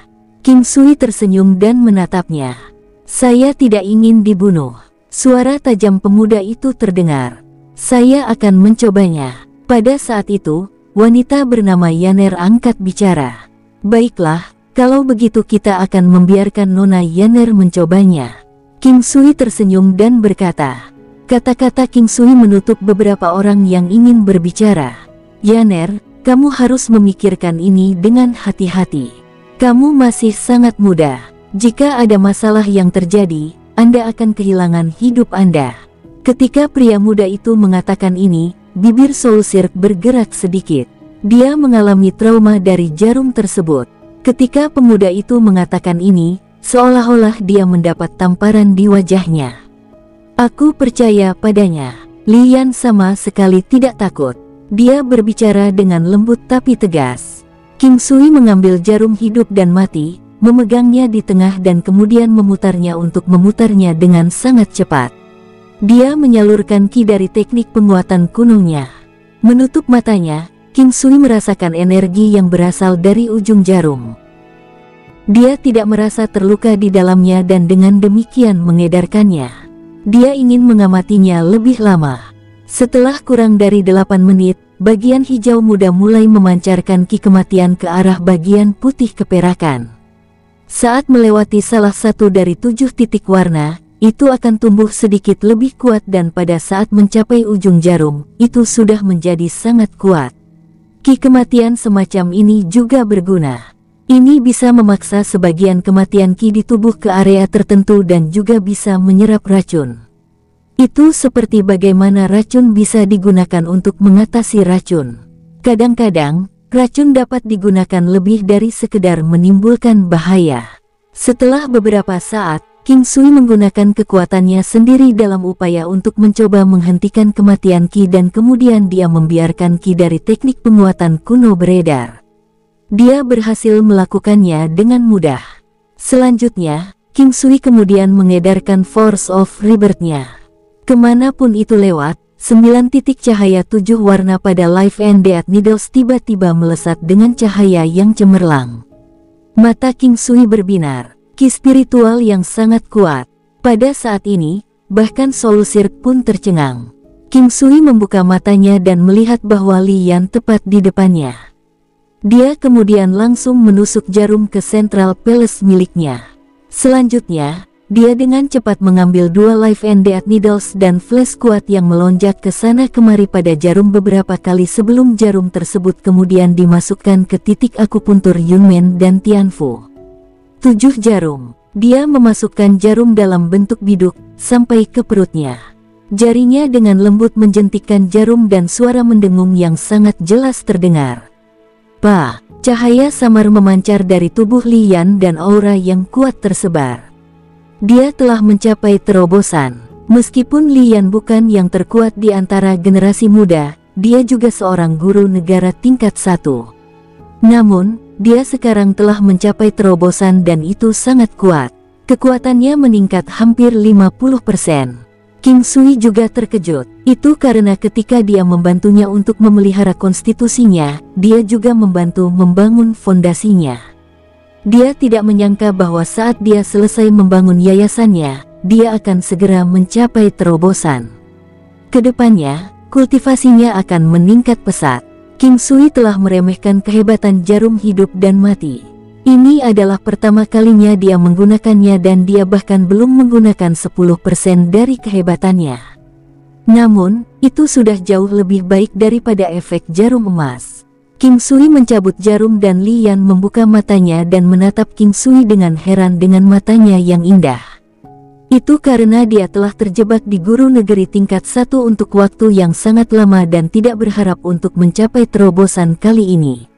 A: King Sui tersenyum dan menatapnya. Saya tidak ingin dibunuh. Suara tajam pemuda itu terdengar. Saya akan mencobanya. Pada saat itu, wanita bernama Yaner angkat bicara. Baiklah. Kalau begitu kita akan membiarkan Nona Yaner mencobanya. King Sui tersenyum dan berkata. Kata-kata King Sui menutup beberapa orang yang ingin berbicara. Yaner, kamu harus memikirkan ini dengan hati-hati. Kamu masih sangat muda. Jika ada masalah yang terjadi, Anda akan kehilangan hidup Anda. Ketika pria muda itu mengatakan ini, bibir Soul Sirk bergerak sedikit. Dia mengalami trauma dari jarum tersebut. Ketika pemuda itu mengatakan ini, seolah-olah dia mendapat tamparan di wajahnya. Aku percaya padanya. Lian sama sekali tidak takut. Dia berbicara dengan lembut tapi tegas. King Sui mengambil jarum hidup dan mati, memegangnya di tengah dan kemudian memutarnya untuk memutarnya dengan sangat cepat. Dia menyalurkan ki dari teknik penguatan kunonya. Menutup matanya, King Sui merasakan energi yang berasal dari ujung jarum. Dia tidak merasa terluka di dalamnya dan dengan demikian mengedarkannya. Dia ingin mengamatinya lebih lama. Setelah kurang dari 8 menit, bagian hijau muda mulai memancarkan ki kematian ke arah bagian putih keperakan. Saat melewati salah satu dari 7 titik warna, itu akan tumbuh sedikit lebih kuat dan pada saat mencapai ujung jarum, itu sudah menjadi sangat kuat. Ki kematian semacam ini juga berguna. Ini bisa memaksa sebagian kematian ki di tubuh ke area tertentu dan juga bisa menyerap racun. Itu seperti bagaimana racun bisa digunakan untuk mengatasi racun. Kadang-kadang, racun dapat digunakan lebih dari sekedar menimbulkan bahaya. Setelah beberapa saat, King Sui menggunakan kekuatannya sendiri dalam upaya untuk mencoba menghentikan kematian ki dan kemudian dia membiarkan ki dari teknik penguatan kuno beredar. Dia berhasil melakukannya dengan mudah. Selanjutnya, King Sui kemudian mengedarkan Force of Rebirth-nya. Kemanapun itu lewat, 9 titik cahaya 7 warna pada Life and Death Needles tiba-tiba melesat dengan cahaya yang cemerlang. Mata King Sui berbinar. Ki spiritual yang sangat kuat. Pada saat ini, bahkan Soul Sirk pun tercengang. King Sui membuka matanya dan melihat bahwa Lian tepat di depannya. Dia kemudian langsung menusuk jarum ke Central Palace miliknya. Selanjutnya, dia dengan cepat mengambil 2 Life and Death Needles dan flash kuat yang melonjak ke sana kemari pada jarum beberapa kali sebelum jarum tersebut kemudian dimasukkan ke titik akupuntur Yunmen dan Tianfu. 7 jarum. Dia memasukkan jarum dalam bentuk biduk, sampai ke perutnya. Jarinya dengan lembut menjentikkan jarum dan suara mendengung yang sangat jelas terdengar. Bah! Cahaya samar memancar dari tubuh Lian dan aura yang kuat tersebar. Dia telah mencapai terobosan. Meskipun Lian bukan yang terkuat di antara generasi muda, dia juga seorang guru negara tingkat 1. Namun, dia sekarang telah mencapai terobosan dan itu sangat kuat. Kekuatannya meningkat hampir 50%. King Sui juga terkejut. Itu karena ketika dia membantunya untuk memelihara konstitusinya, dia juga membantu membangun fondasinya. Dia tidak menyangka bahwa saat dia selesai membangun yayasannya, dia akan segera mencapai terobosan. Kedepannya, kultivasinya akan meningkat pesat. King Sui telah meremehkan kehebatan jarum hidup dan mati. Ini adalah pertama kalinya dia menggunakannya dan dia bahkan belum menggunakan 10% dari kehebatannya. Namun, itu sudah jauh lebih baik daripada efek jarum emas. King Sui mencabut jarum dan Li Yan membuka matanya dan menatap King Sui dengan heran dengan matanya yang indah. Itu karena dia telah terjebak di guru negeri tingkat 1 untuk waktu yang sangat lama dan tidak berharap untuk mencapai terobosan kali ini.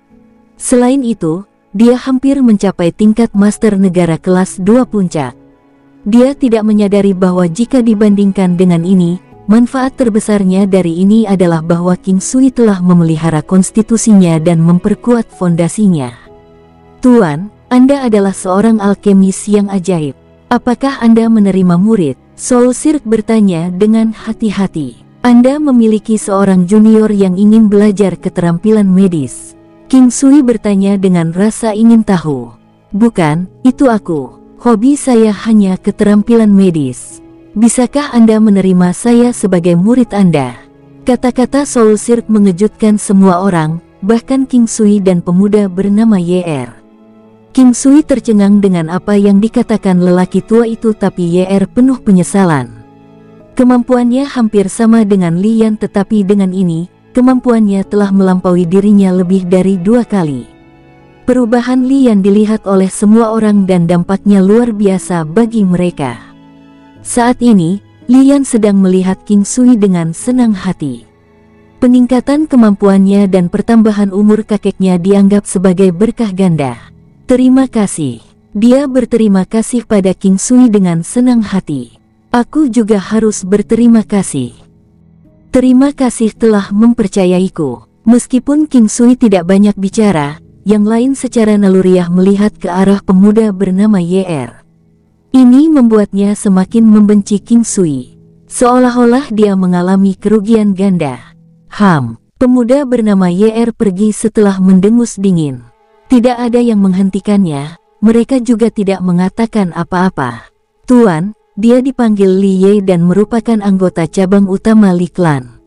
A: Selain itu, dia hampir mencapai tingkat master negara kelas 2 puncak. Dia tidak menyadari bahwa jika dibandingkan dengan ini, manfaat terbesarnya dari ini adalah bahwa King Sui telah memelihara konstitusinya dan memperkuat fondasinya. Tuan, Anda adalah seorang alkemis yang ajaib. Apakah Anda menerima murid? Soul Sirk bertanya dengan hati-hati. Anda memiliki seorang junior yang ingin belajar keterampilan medis. King Sui bertanya dengan rasa ingin tahu. Bukan, itu aku. Hobi saya hanya keterampilan medis. Bisakah Anda menerima saya sebagai murid Anda? Kata-kata Soul Sirk mengejutkan semua orang, bahkan King Sui dan pemuda bernama YR. King Sui tercengang dengan apa yang dikatakan lelaki tua itu, tapi YR penuh penyesalan. Kemampuannya hampir sama dengan Li Yan, tetapi dengan ini, kemampuannya telah melampaui dirinya lebih dari 2 kali. Perubahan Li Yan dilihat oleh semua orang dan dampaknya luar biasa bagi mereka. Saat ini, Li Yan sedang melihat King Sui dengan senang hati. Peningkatan kemampuannya dan pertambahan umur kakeknya dianggap sebagai berkah ganda. Terima kasih. Dia berterima kasih pada King Sui dengan senang hati. Aku juga harus berterima kasih. Terima kasih telah mempercayaiku. Meskipun King Sui tidak banyak bicara, yang lain secara naluriah melihat ke arah pemuda bernama YR. Ini membuatnya semakin membenci King Sui. Seolah-olah dia mengalami kerugian ganda. Pemuda bernama YR pergi setelah mendengus dingin. Tidak ada yang menghentikannya, mereka juga tidak mengatakan apa-apa. Tuan, dia dipanggil Li Ye dan merupakan anggota cabang utama Li Clan.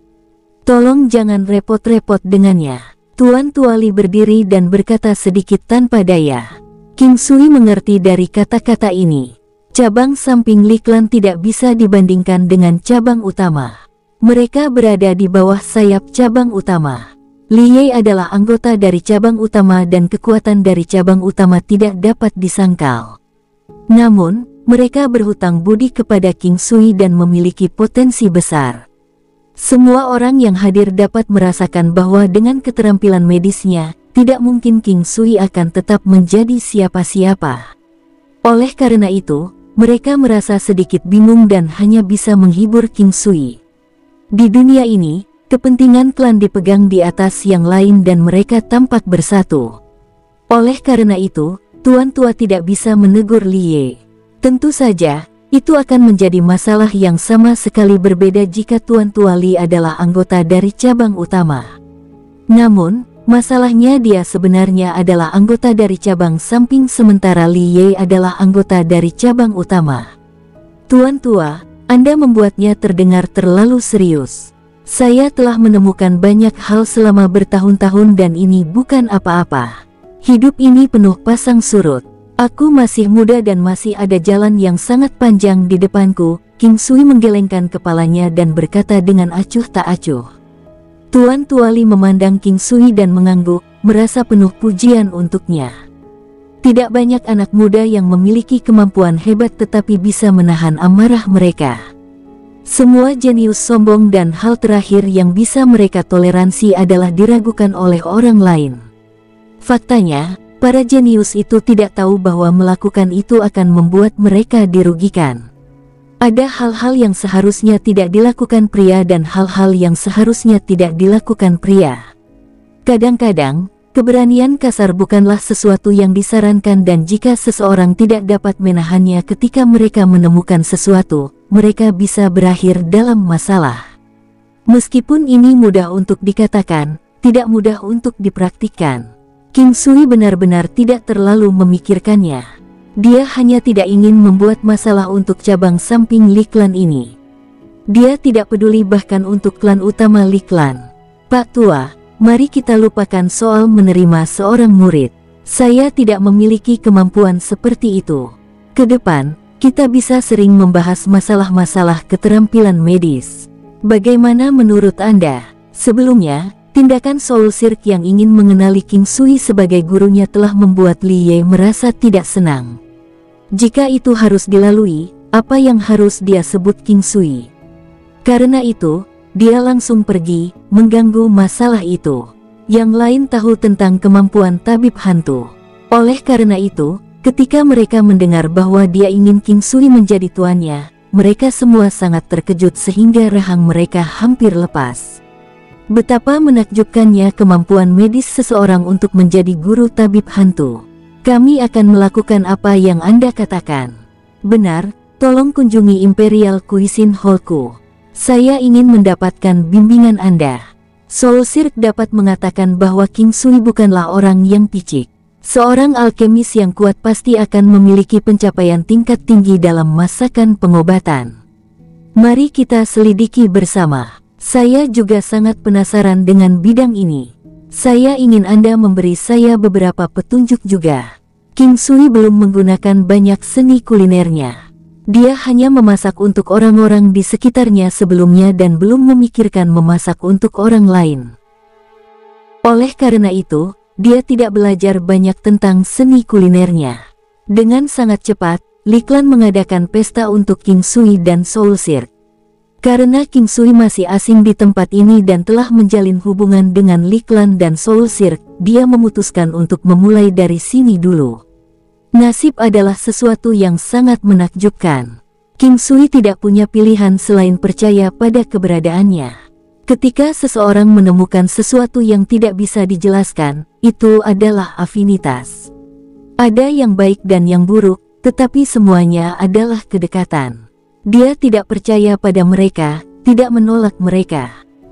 A: Tolong jangan repot-repot dengannya. Tuan Tuali berdiri dan berkata sedikit tanpa daya. King Sui mengerti dari kata-kata ini. Cabang samping Li Clan tidak bisa dibandingkan dengan cabang utama. Mereka berada di bawah sayap cabang utama. Li Ye adalah anggota dari cabang utama dan kekuatan dari cabang utama tidak dapat disangkal. Namun, mereka berhutang budi kepada King Sui dan memiliki potensi besar. Semua orang yang hadir dapat merasakan bahwa dengan keterampilan medisnya, tidak mungkin King Sui akan tetap menjadi siapa-siapa. Oleh karena itu, mereka merasa sedikit bingung dan hanya bisa menghibur King Sui. Di dunia ini, kepentingan klan dipegang di atas yang lain dan mereka tampak bersatu. Oleh karena itu, Tuan Tua tidak bisa menegur Li Ye. Tentu saja, itu akan menjadi masalah yang sama sekali berbeda jika Tuan Tua Li adalah anggota dari cabang utama. Namun, masalahnya dia sebenarnya adalah anggota dari cabang samping sementara Li Ye adalah anggota dari cabang utama. Tuan Tua, Anda membuatnya terdengar terlalu serius. Saya telah menemukan banyak hal selama bertahun-tahun dan ini bukan apa-apa. Hidup ini penuh pasang surut. Aku masih muda dan masih ada jalan yang sangat panjang di depanku. King Sui menggelengkan kepalanya dan berkata dengan acuh tak acuh. Tuan Tuali memandang King Sui dan mengangguk, merasa penuh pujian untuknya. Tidak banyak anak muda yang memiliki kemampuan hebat tetapi bisa menahan amarah mereka. Semua jenius sombong dan hal terakhir yang bisa mereka toleransi adalah diragukan oleh orang lain. Faktanya, para jenius itu tidak tahu bahwa melakukan itu akan membuat mereka dirugikan. Ada hal-hal yang seharusnya tidak dilakukan pria dan hal-hal yang seharusnya tidak dilakukan pria. Kadang-kadang, keberanian kasar bukanlah sesuatu yang disarankan dan jika seseorang tidak dapat menahannya ketika mereka menemukan sesuatu, mereka bisa berakhir dalam masalah. Meskipun ini mudah untuk dikatakan, tidak mudah untuk dipraktikkan. King Sui benar-benar tidak terlalu memikirkannya. Dia hanya tidak ingin membuat masalah untuk cabang samping Li Clan ini. Dia tidak peduli bahkan untuk klan utama Li Clan. Pak Tua, mari kita lupakan soal menerima seorang murid. Saya tidak memiliki kemampuan seperti itu. Ke depan, kita bisa sering membahas masalah-masalah keterampilan medis. Bagaimana menurut Anda? Sebelumnya, Tindakan Soul Cirque yang ingin mengenali King Sui sebagai gurunya telah membuat Li Ye merasa tidak senang. Jika itu harus dilalui, apa yang harus dia sebut King Sui? Karena itu, dia langsung pergi, mengganggu masalah itu. Yang lain tahu tentang kemampuan tabib hantu. Oleh karena itu, ketika mereka mendengar bahwa dia ingin King Sui menjadi tuannya, mereka semua sangat terkejut sehingga rahang mereka hampir lepas. Betapa menakjubkannya kemampuan medis seseorang untuk menjadi guru tabib hantu. Kami akan melakukan apa yang Anda katakan. Benar, tolong kunjungi Imperial Cuisine Hall-ku. Saya ingin mendapatkan bimbingan Anda. Soul Cirque dapat mengatakan bahwa King Sui bukanlah orang yang picik. Seorang alkemis yang kuat pasti akan memiliki pencapaian tingkat tinggi dalam masakan pengobatan. Mari kita selidiki bersama. Saya juga sangat penasaran dengan bidang ini. Saya ingin Anda memberi saya beberapa petunjuk juga. King Sui belum menggunakan banyak seni kulinernya. Dia hanya memasak untuk orang-orang di sekitarnya sebelumnya dan belum memikirkan memasak untuk orang lain. Oleh karena itu, dia tidak belajar banyak tentang seni kulinernya. Dengan sangat cepat, Li Clan mengadakan pesta untuk King Sui dan Soul Cirque. Karena King Sui masih asing di tempat ini dan telah menjalin hubungan dengan Li Clan dan Soul Cirque, dia memutuskan untuk memulai dari sini dulu. Nasib adalah sesuatu yang sangat menakjubkan. King Sui tidak punya pilihan selain percaya pada keberadaannya. Ketika seseorang menemukan sesuatu yang tidak bisa dijelaskan, itu adalah afinitas. Ada yang baik dan yang buruk, tetapi semuanya adalah kedekatan. Dia tidak percaya pada mereka, tidak menolak mereka.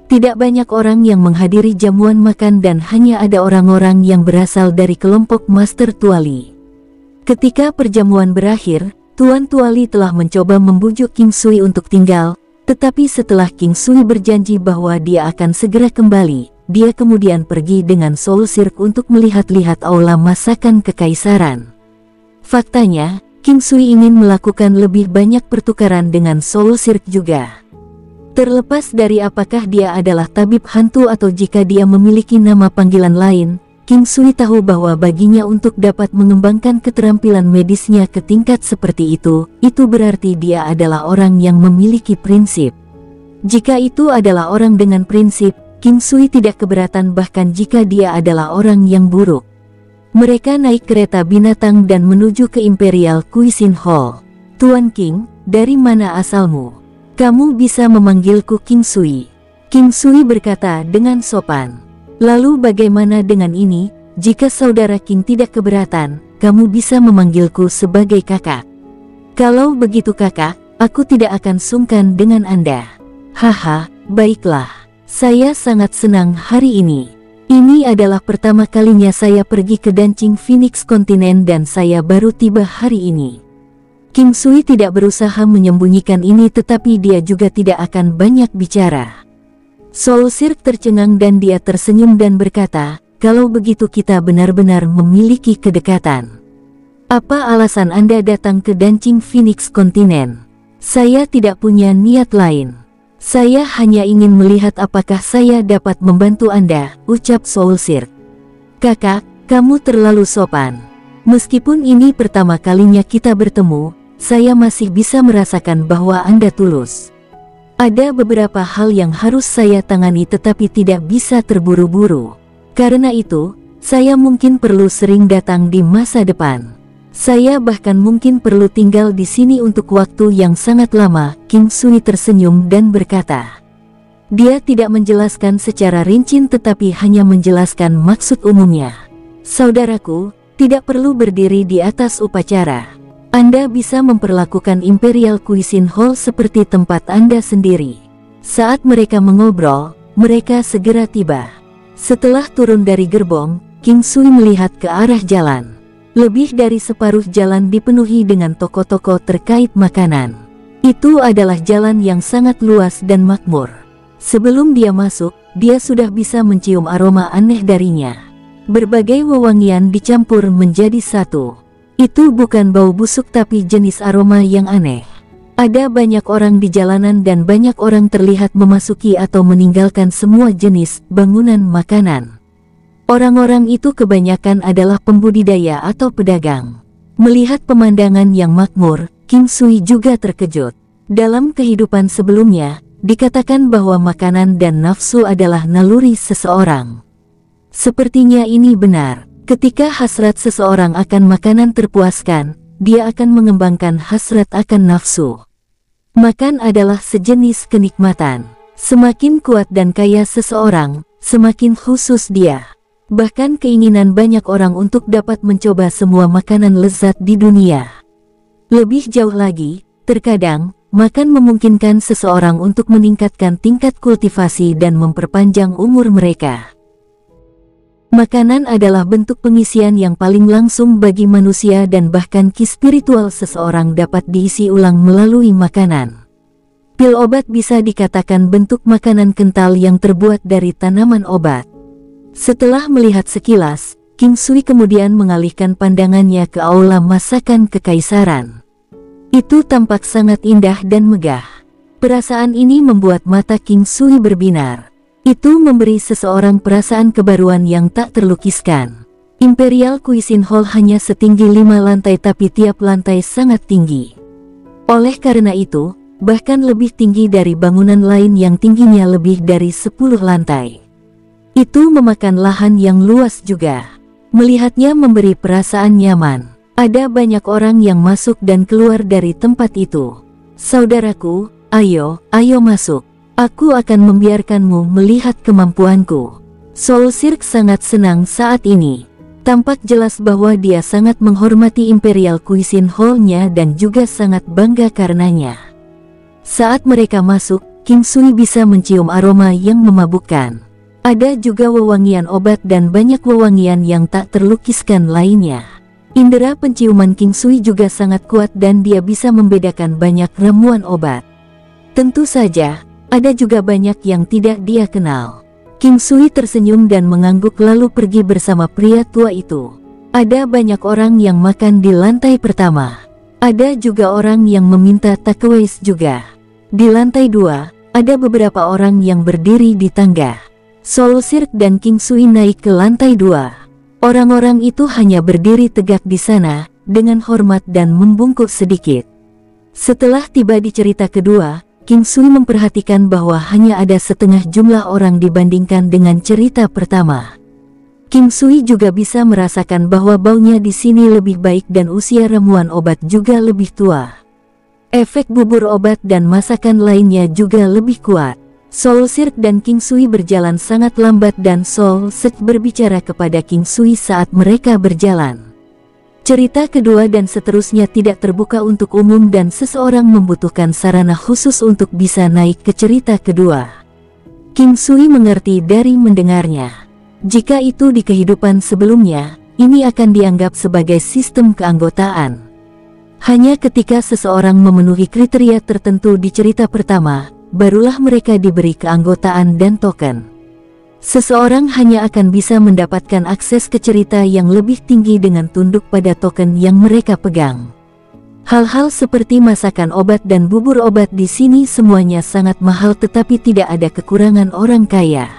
A: Tidak banyak orang yang menghadiri jamuan makan dan hanya ada orang-orang yang berasal dari kelompok Master Tuali. Ketika perjamuan berakhir, Tuan Tuali telah mencoba membujuk King Sui untuk tinggal, tetapi setelah King Sui berjanji bahwa dia akan segera kembali, dia kemudian pergi dengan Soul Cirque untuk melihat-lihat aula masakan kekaisaran. Faktanya, King Sui ingin melakukan lebih banyak pertukaran dengan Soul Cirque juga. Terlepas dari apakah dia adalah tabib hantu atau jika dia memiliki nama panggilan lain, King Sui tahu bahwa baginya untuk dapat mengembangkan keterampilan medisnya ke tingkat seperti itu berarti dia adalah orang yang memiliki prinsip. Jika itu adalah orang dengan prinsip, King Sui tidak keberatan bahkan jika dia adalah orang yang buruk. Mereka naik kereta binatang dan menuju ke Imperial Cuisine Hall. Tuan King, dari mana asalmu? Kamu bisa memanggilku King Sui. King Sui berkata dengan sopan. Lalu bagaimana dengan ini? Jika saudara King tidak keberatan, kamu bisa memanggilku sebagai kakak. Kalau begitu kakak, aku tidak akan sungkan dengan Anda. Haha, baiklah. Saya sangat senang hari ini. Ini adalah pertama kalinya saya pergi ke Dancing Phoenix Continent dan saya baru tiba hari ini. King Sui tidak berusaha menyembunyikan ini tetapi dia juga tidak akan banyak bicara. Soul Cirque tercengang dan dia tersenyum dan berkata, kalau begitu kita benar-benar memiliki kedekatan. Apa alasan Anda datang ke Dancing Phoenix Continent? Saya tidak punya niat lain. Saya hanya ingin melihat apakah saya dapat membantu Anda, ucap Soul Cirque. Kakak, kamu terlalu sopan. Meskipun ini pertama kalinya kita bertemu, saya masih bisa merasakan bahwa Anda tulus. Ada beberapa hal yang harus saya tangani tetapi tidak bisa terburu-buru. Karena itu, saya mungkin perlu sering datang di masa depan. Saya bahkan mungkin perlu tinggal di sini untuk waktu yang sangat lama. King Sui tersenyum dan berkata. Dia tidak menjelaskan secara rinci tetapi hanya menjelaskan maksud umumnya. Saudaraku, tidak perlu berdiri di atas upacara. Anda bisa memperlakukan Imperial Cuisine Hall seperti tempat Anda sendiri. Saat mereka mengobrol, mereka segera tiba. Setelah turun dari gerbong, King Sui melihat ke arah jalan. Lebih dari separuh jalan dipenuhi dengan toko-toko terkait makanan. Itu adalah jalan yang sangat luas dan makmur. Sebelum dia masuk, dia sudah bisa mencium aroma aneh darinya. Berbagai wewangian dicampur menjadi satu. Itu bukan bau busuk tapi jenis aroma yang aneh. Ada banyak orang di jalanan dan banyak orang terlihat memasuki atau meninggalkan semua jenis bangunan makanan. Orang-orang itu kebanyakan adalah pembudidaya atau pedagang. Melihat pemandangan yang makmur, King Sui juga terkejut. Dalam kehidupan sebelumnya, dikatakan bahwa makanan dan nafsu adalah naluri seseorang. Sepertinya ini benar. Ketika hasrat seseorang akan makanan terpuaskan, dia akan mengembangkan hasrat akan nafsu. Makan adalah sejenis kenikmatan. Semakin kuat dan kaya seseorang, semakin khusus dia. Bahkan keinginan banyak orang untuk dapat mencoba semua makanan lezat di dunia. Lebih jauh lagi, terkadang, makan memungkinkan seseorang untuk meningkatkan tingkat kultivasi dan memperpanjang umur mereka. Makanan adalah bentuk pengisian yang paling langsung bagi manusia dan bahkan ki spiritual seseorang dapat diisi ulang melalui makanan. Pil obat bisa dikatakan bentuk makanan kental yang terbuat dari tanaman obat. Setelah melihat sekilas, King Sui kemudian mengalihkan pandangannya ke aula masakan kekaisaran. Itu tampak sangat indah dan megah. Perasaan ini membuat mata King Sui berbinar. Itu memberi seseorang perasaan kebaruan yang tak terlukiskan. Imperial Cuisine Hall hanya setinggi 5 lantai tapi tiap lantai sangat tinggi. Oleh karena itu, bahkan lebih tinggi dari bangunan lain yang tingginya lebih dari 10 lantai. Itu memakan lahan yang luas juga. Melihatnya memberi perasaan nyaman. Ada banyak orang yang masuk dan keluar dari tempat itu. Saudaraku, ayo masuk. Aku akan membiarkanmu melihat kemampuanku. Soul Cirque sangat senang saat ini. Tampak jelas bahwa dia sangat menghormati Imperial Cuisine Hall-nya dan juga sangat bangga karenanya. Saat mereka masuk, King Sui bisa mencium aroma yang memabukkan. Ada juga wewangian obat dan banyak wewangian yang tak terlukiskan lainnya. Indera penciuman King Sui juga sangat kuat dan dia bisa membedakan banyak ramuan obat. Tentu saja, ada juga banyak yang tidak dia kenal. King Sui tersenyum dan mengangguk lalu pergi bersama pria tua itu. Ada banyak orang yang makan di lantai pertama. Ada juga orang yang meminta takeaways juga. Di lantai 2, ada beberapa orang yang berdiri di tangga. Soul Cirque dan King Sui naik ke lantai 2. Orang-orang itu hanya berdiri tegak di sana, dengan hormat dan membungkuk sedikit. Setelah tiba di cerita kedua, King Sui memperhatikan bahwa hanya ada setengah jumlah orang dibandingkan dengan cerita pertama. King Sui juga bisa merasakan bahwa baunya di sini lebih baik dan usia ramuan obat juga lebih tua. Efek bubur obat dan masakan lainnya juga lebih kuat. Soul Cirque dan King Sui berjalan sangat lambat dan Soul Cirque berbicara kepada King Sui saat mereka berjalan. Cerita kedua dan seterusnya tidak terbuka untuk umum dan seseorang membutuhkan sarana khusus untuk bisa naik ke cerita kedua. King Sui mengerti dari mendengarnya. Jika itu di kehidupan sebelumnya, ini akan dianggap sebagai sistem keanggotaan. Hanya ketika seseorang memenuhi kriteria tertentu di cerita pertama, barulah mereka diberi keanggotaan dan token. Seseorang hanya akan bisa mendapatkan akses ke cerita yang lebih tinggi dengan tunduk pada token yang mereka pegang. Hal-hal seperti masakan obat dan bubur obat di sini semuanya sangat mahal tetapi tidak ada kekurangan orang kaya.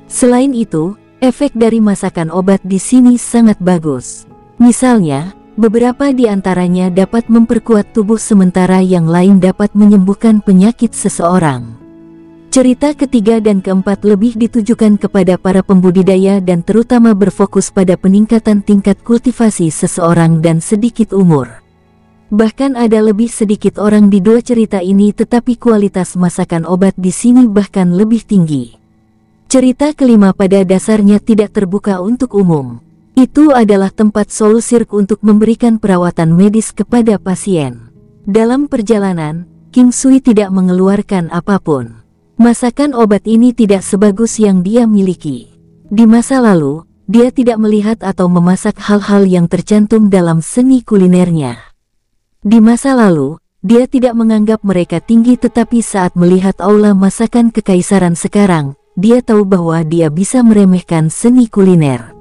A: Selain itu, efek dari masakan obat di sini sangat bagus. Misalnya, beberapa di antaranya dapat memperkuat tubuh sementara yang lain dapat menyembuhkan penyakit seseorang. Cerita ketiga dan keempat lebih ditujukan kepada para pembudidaya dan terutama berfokus pada peningkatan tingkat kultivasi seseorang dan sedikit umur. Bahkan ada lebih sedikit orang di dua cerita ini tetapi kualitas masakan obat di sini bahkan lebih tinggi. Cerita kelima pada dasarnya tidak terbuka untuk umum. Itu adalah tempat Soul Cirque untuk memberikan perawatan medis kepada pasien. Dalam perjalanan, King Sui tidak mengeluarkan apapun. Masakan obat ini tidak sebagus yang dia miliki. Di masa lalu, dia tidak melihat atau memasak hal-hal yang tercantum dalam seni kulinernya. Di masa lalu, dia tidak menganggap mereka tinggi tetapi saat melihat aula masakan kekaisaran sekarang, dia tahu bahwa dia bisa meremehkan seni kuliner.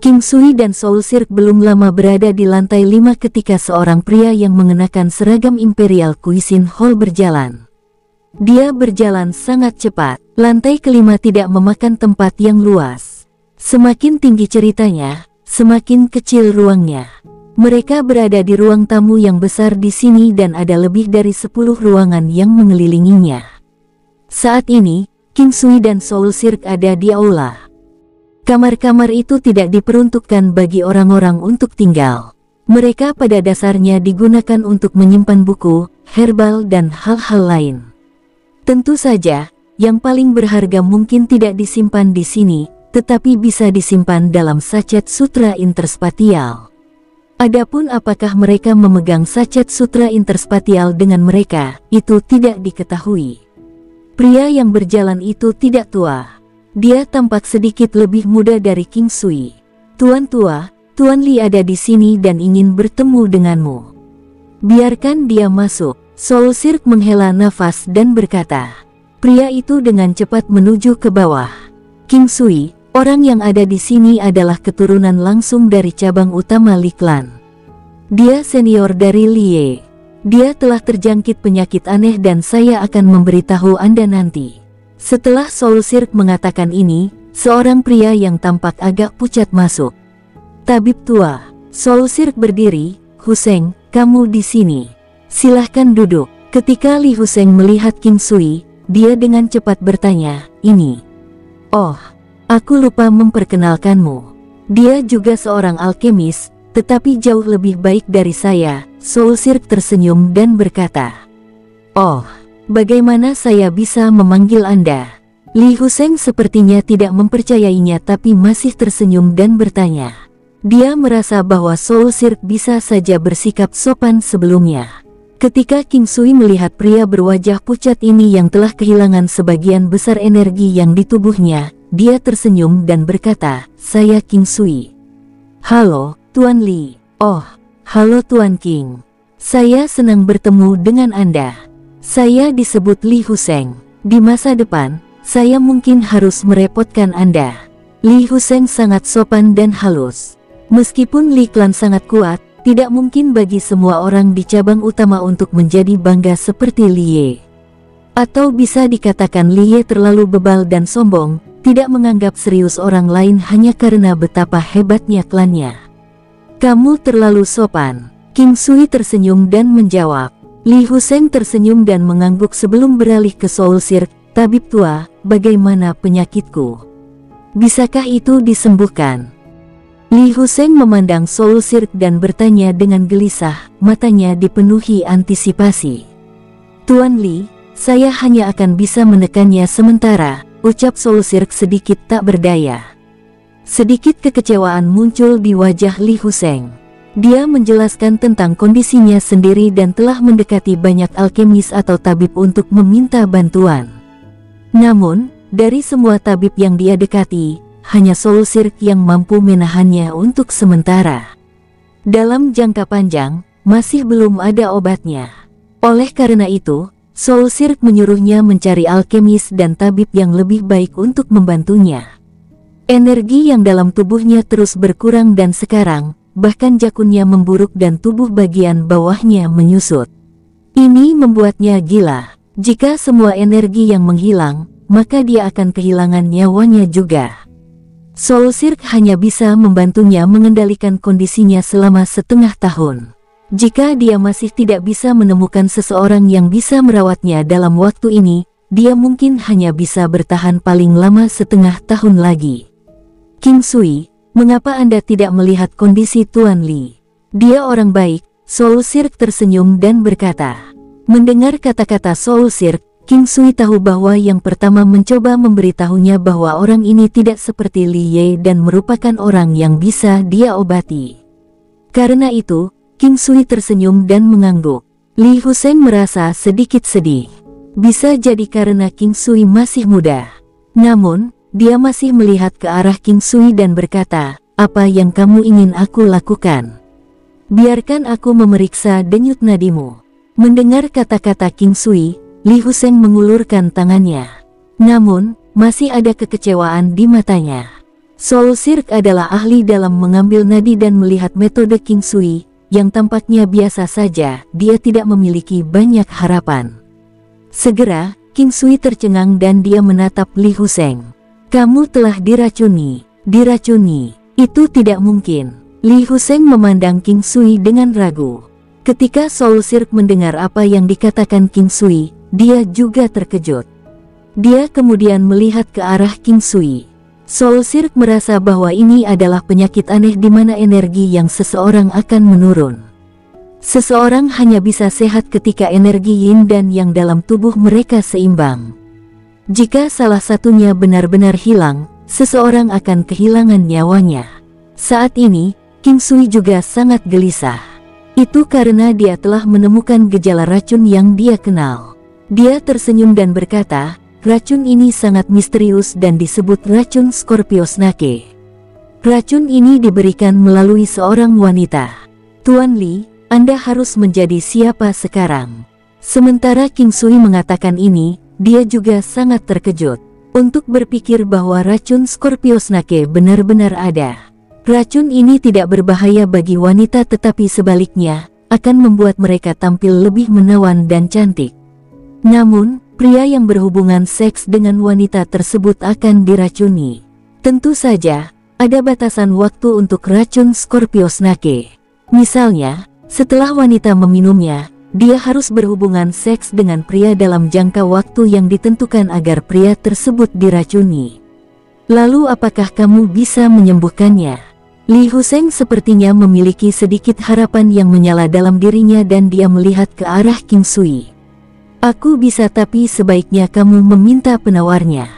A: King Sui dan Soul Silk belum lama berada di lantai 5 ketika seorang pria yang mengenakan seragam Imperial Cuisine Hall berjalan. Dia berjalan sangat cepat. Lantai kelima tidak memakan tempat yang luas. Semakin tinggi ceritanya, semakin kecil ruangnya. Mereka berada di ruang tamu yang besar di sini dan ada lebih dari 10 ruangan yang mengelilinginya. Saat ini, King Sui dan Soul Silk ada di aula. Kamar-kamar itu tidak diperuntukkan bagi orang-orang untuk tinggal. Mereka pada dasarnya digunakan untuk menyimpan buku, herbal dan hal-hal lain. Tentu saja, yang paling berharga mungkin tidak disimpan di sini, tetapi bisa disimpan dalam sachet sutra interspatial. Adapun apakah mereka memegang sachet sutra interspatial dengan mereka, itu tidak diketahui. Pria yang berjalan itu tidak tua. Dia tampak sedikit lebih muda dari King Sui. Tuan tua, Tuan Li ada di sini dan ingin bertemu denganmu. Biarkan dia masuk. Soul Silk menghela nafas dan berkata. Pria itu dengan cepat menuju ke bawah. King Sui, orang yang ada di sini adalah keturunan langsung dari cabang utama Li Clan. Dia senior dari Lie. Dia telah terjangkit penyakit aneh dan saya akan memberitahu Anda nanti. Setelah Soul Silk mengatakan ini, seorang pria yang tampak agak pucat masuk. Tabib tua. Soul Silk berdiri. Huseng, kamu di sini. Silahkan duduk. Ketika Li Huseng melihat King Sui, dia dengan cepat bertanya, ini. Oh, aku lupa memperkenalkanmu. Dia juga seorang alkemis, tetapi jauh lebih baik dari saya. Soul Silk tersenyum dan berkata, oh. Bagaimana saya bisa memanggil Anda? Li Huseng sepertinya tidak mempercayainya tapi masih tersenyum dan bertanya. Dia merasa bahwa Soul Silk bisa saja bersikap sopan sebelumnya. Ketika King Sui melihat pria berwajah pucat ini yang telah kehilangan sebagian besar energi yang di tubuhnya, dia tersenyum dan berkata, saya King Sui. Halo, Tuan Li. Oh, halo Tuan King. Saya senang bertemu dengan Anda. Saya disebut Li Huseng. Di masa depan, saya mungkin harus merepotkan Anda. Li Huseng sangat sopan dan halus. Meskipun Li Clan sangat kuat, tidak mungkin bagi semua orang di cabang utama untuk menjadi bangga seperti Lie. Atau bisa dikatakan Lie terlalu bebal dan sombong, tidak menganggap serius orang lain hanya karena betapa hebatnya klannya. Kamu terlalu sopan. King Sui tersenyum dan menjawab. Li Huseng tersenyum dan mengangguk sebelum beralih ke Soul Silk. Tabib tua, bagaimana penyakitku? Bisakah itu disembuhkan? Li Huseng memandang Soul Silk dan bertanya dengan gelisah, matanya dipenuhi antisipasi. Tuan Li, saya hanya akan bisa menekannya sementara, ucap Soul Silk sedikit tak berdaya. Sedikit kekecewaan muncul di wajah Li Huseng. Dia menjelaskan tentang kondisinya sendiri dan telah mendekati banyak alkemis atau tabib untuk meminta bantuan. Namun, dari semua tabib yang dia dekati, hanya Soul Silk yang mampu menahannya untuk sementara. Dalam jangka panjang, masih belum ada obatnya. Oleh karena itu, Soul Silk menyuruhnya mencari alkemis dan tabib yang lebih baik untuk membantunya. Energi yang dalam tubuhnya terus berkurang dan sekarang, bahkan jakunnya memburuk dan tubuh bagian bawahnya menyusut. Ini membuatnya gila. Jika semua energi yang menghilang, maka dia akan kehilangan nyawanya juga. Soul Silk hanya bisa membantunya mengendalikan kondisinya selama setengah tahun. Jika dia masih tidak bisa menemukan seseorang yang bisa merawatnya dalam waktu ini, dia mungkin hanya bisa bertahan paling lama setengah tahun lagi. King Sui, mengapa Anda tidak melihat kondisi Tuan Li? Dia orang baik. Soul Silk tersenyum dan berkata. Mendengar kata-kata Soul Silk, King Sui tahu bahwa yang pertama mencoba memberitahunya bahwa orang ini tidak seperti Li Ye dan merupakan orang yang bisa dia obati. Karena itu, King Sui tersenyum dan mengangguk. Li Huseng merasa sedikit sedih. Bisa jadi karena King Sui masih muda. Namun, dia masih melihat ke arah King Sui dan berkata, apa yang kamu ingin aku lakukan? Biarkan aku memeriksa denyut nadimu. Mendengar kata-kata King Sui, Li Huseng mengulurkan tangannya. Namun, masih ada kekecewaan di matanya. Soul Cirque adalah ahli dalam mengambil nadi dan melihat metode King Sui, yang tampaknya biasa saja, dia tidak memiliki banyak harapan. Segera, King Sui tercengang dan dia menatap Li Huseng. Kamu telah diracuni. Diracuni. Itu tidak mungkin. Li Huseng memandang King Sui dengan ragu. Ketika Soul Cirque mendengar apa yang dikatakan King Sui, dia juga terkejut. Dia kemudian melihat ke arah King Sui. Soul Cirque merasa bahwa ini adalah penyakit aneh di mana energi yang seseorang akan menurun. Seseorang hanya bisa sehat ketika energi yin dan yang dalam tubuh mereka seimbang. Jika salah satunya benar-benar hilang, seseorang akan kehilangan nyawanya. Saat ini, King Sui juga sangat gelisah. Itu karena dia telah menemukan gejala racun yang dia kenal. Dia tersenyum dan berkata, racun ini sangat misterius dan disebut racun Scorpio Snake. Racun ini diberikan melalui seorang wanita. Tuan Li, Anda harus menjadi siapa sekarang? Sementara King Sui mengatakan ini, dia juga sangat terkejut. Untuk berpikir bahwa racun Scorpio Snake benar-benar ada. Racun ini tidak berbahaya bagi wanita tetapi sebaliknya, akan membuat mereka tampil lebih menawan dan cantik. Namun, pria yang berhubungan seks dengan wanita tersebut akan diracuni. Tentu saja, ada batasan waktu untuk racun Scorpio Snake. Misalnya, setelah wanita meminumnya, dia harus berhubungan seks dengan pria dalam jangka waktu yang ditentukan agar pria tersebut diracuni. Lalu apakah kamu bisa menyembuhkannya? Li Huseng sepertinya memiliki sedikit harapan yang menyala dalam dirinya dan dia melihat ke arah King Sui. Aku bisa tapi sebaiknya kamu meminta penawarnya.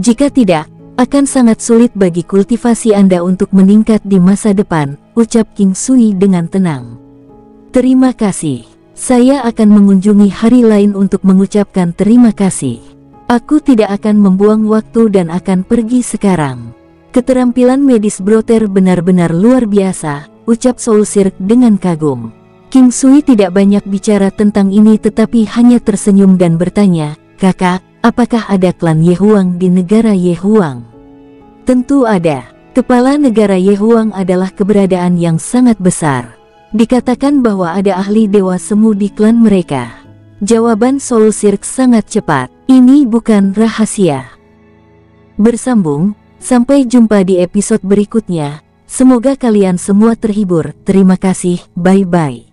A: Jika tidak, akan sangat sulit bagi kultivasi Anda untuk meningkat di masa depan, ucap King Sui dengan tenang. Terima kasih. Saya akan mengunjungi hari lain untuk mengucapkan terima kasih. Aku tidak akan membuang waktu dan akan pergi sekarang. Keterampilan medis Brother benar-benar luar biasa, ucap Soul Cirque dengan kagum. King Sui tidak banyak bicara tentang ini tetapi hanya tersenyum dan bertanya, kakak, apakah ada klan Yehuang di negara Yehuang? Tentu ada. Kepala negara Yehuang adalah keberadaan yang sangat besar. Dikatakan bahwa ada ahli dewa semu di klan mereka. Jawaban Soul Cirque sangat cepat. Ini bukan rahasia. Bersambung. Sampai jumpa di episode berikutnya. Semoga kalian semua terhibur. Terima kasih. Bye-bye.